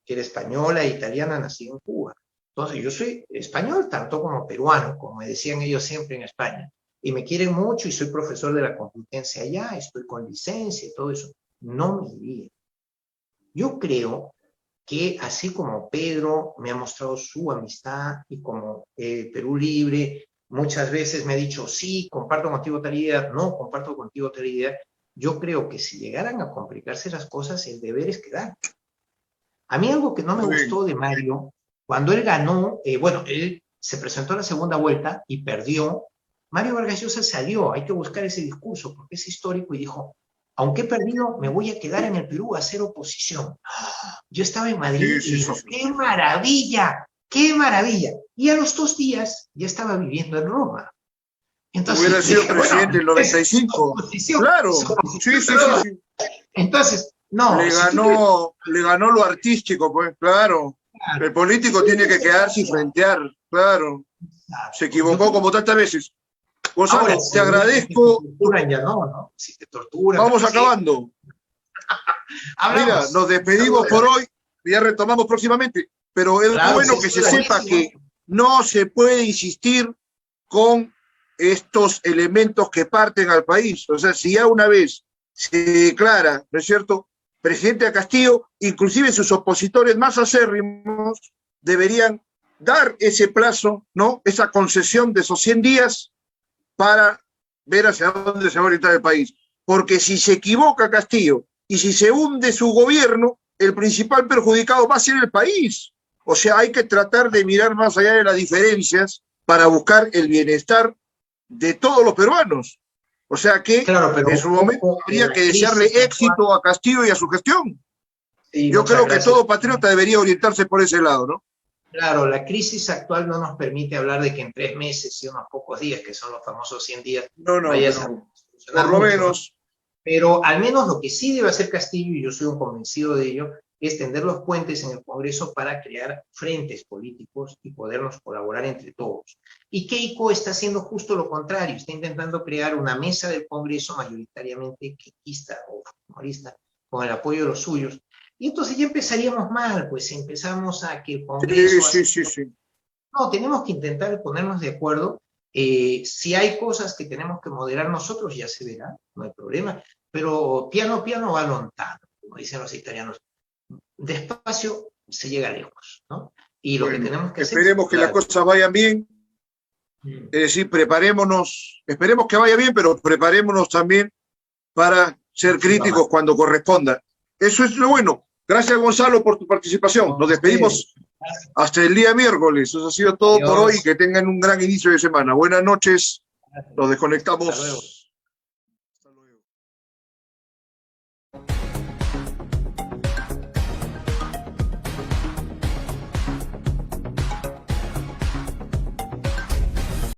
que era española e italiana, nacida en Cuba. Entonces, yo soy español tanto como peruano, como me decían ellos siempre en España. Y me quieren mucho y soy profesor de la Complutense allá, estoy con licencia y todo eso. No me iría. Yo creo que así como Pedro me ha mostrado su amistad y como Perú Libre muchas veces me ha dicho, sí, comparto contigo tal idea, no comparto contigo tal idea, yo creo que si llegaran a complicarse las cosas, el deber es quedar. A mí algo que no me Muy bien. gustó de Mario, cuando él ganó, bueno, él se presentó a la segunda vuelta y perdió, Mario Vargas Llosa salió, hay que buscar ese discurso porque es histórico y dijo, aunque he perdido, me voy a quedar en el Perú a hacer oposición. Yo estaba en Madrid Sí, y sí, sí, dijo, sí. ¡qué maravilla! ¡Qué maravilla! Y a los 2 días ya estaba viviendo en Roma. Hubiera Entonces sido dije, bueno, presidente en el es 95. oposición, es Claro. oposición Sí, en sí, sí, Roma. sí. Entonces, no, si tú quieres, Le ganó lo artístico, pues, claro. El si político quieres tiene que hacer quedarse y carrera, frentear, claro. Se exacto. Yo equivocó creo como que tantas veces. ahora, Gonzalo, te si te agradezco. torturan, ya no, ¿no? Si te torturan, Vamos pero sí, acabando. Mira, hablamos. nos despedimos por Saludos. hoy, ya retomamos próximamente, pero es Claro, sí, bueno que estoy se sepa buenísimo. que no se puede insistir con estos elementos que parten al país. O sea, si ya una vez se declara, ¿no es cierto?, presidente a Castillo, inclusive sus opositores más acérrimos deberían dar ese plazo, ¿no?, esa concesión de esos 100 días para ver hacia dónde se va a orientar el país. Porque si se equivoca Castillo y si se hunde su gobierno, el principal perjudicado va a ser el país. O sea, hay que tratar de mirar más allá de las diferencias para buscar el bienestar de todos los peruanos. O sea que Claro, pero en su momento ojo que habría la que desearle crisis actual, éxito a Castillo y a su gestión. sí, Yo muchas creo que gracias. todo patriota debería orientarse por ese lado, ¿no? Claro, la crisis actual no nos permite hablar de que en 3 meses y unos pocos días, que son los famosos 100 días, No, no, vayas a pero por solucionar lo mucho, ¿no? menos, Pero al menos lo que sí debe hacer Castillo, y yo soy un convencido de ello, es tender los puentes en el Congreso para crear frentes políticos y podernos colaborar entre todos. Y Keiko está haciendo justo lo contrario, está intentando crear una mesa del Congreso mayoritariamente quequista o fujimorista, con el apoyo de los suyos. Y entonces ya empezaríamos mal, pues empezamos a que el sí, Congreso sí, hace... sí, sí. No, tenemos que intentar ponernos de acuerdo. Si hay cosas que tenemos que moderar nosotros, ya se verá, no hay problema. Pero piano, piano va lontano, como dicen los italianos. Despacio se llega lejos, ¿no? Y lo que Bueno, tenemos que hacer es esperemos que las hablar. cosas vayan bien. Es decir, preparémonos, esperemos que vaya bien, pero preparémonos también para ser Sí, va mal. críticos cuando corresponda. Eso es lo bueno. Gracias, Gonzalo, por tu participación. Nos Ustedes. despedimos hasta el día miércoles. Eso ha sido todo por hoy. Adiós. Que tengan un gran inicio de semana. Buenas noches. Nos Hasta luego. desconectamos.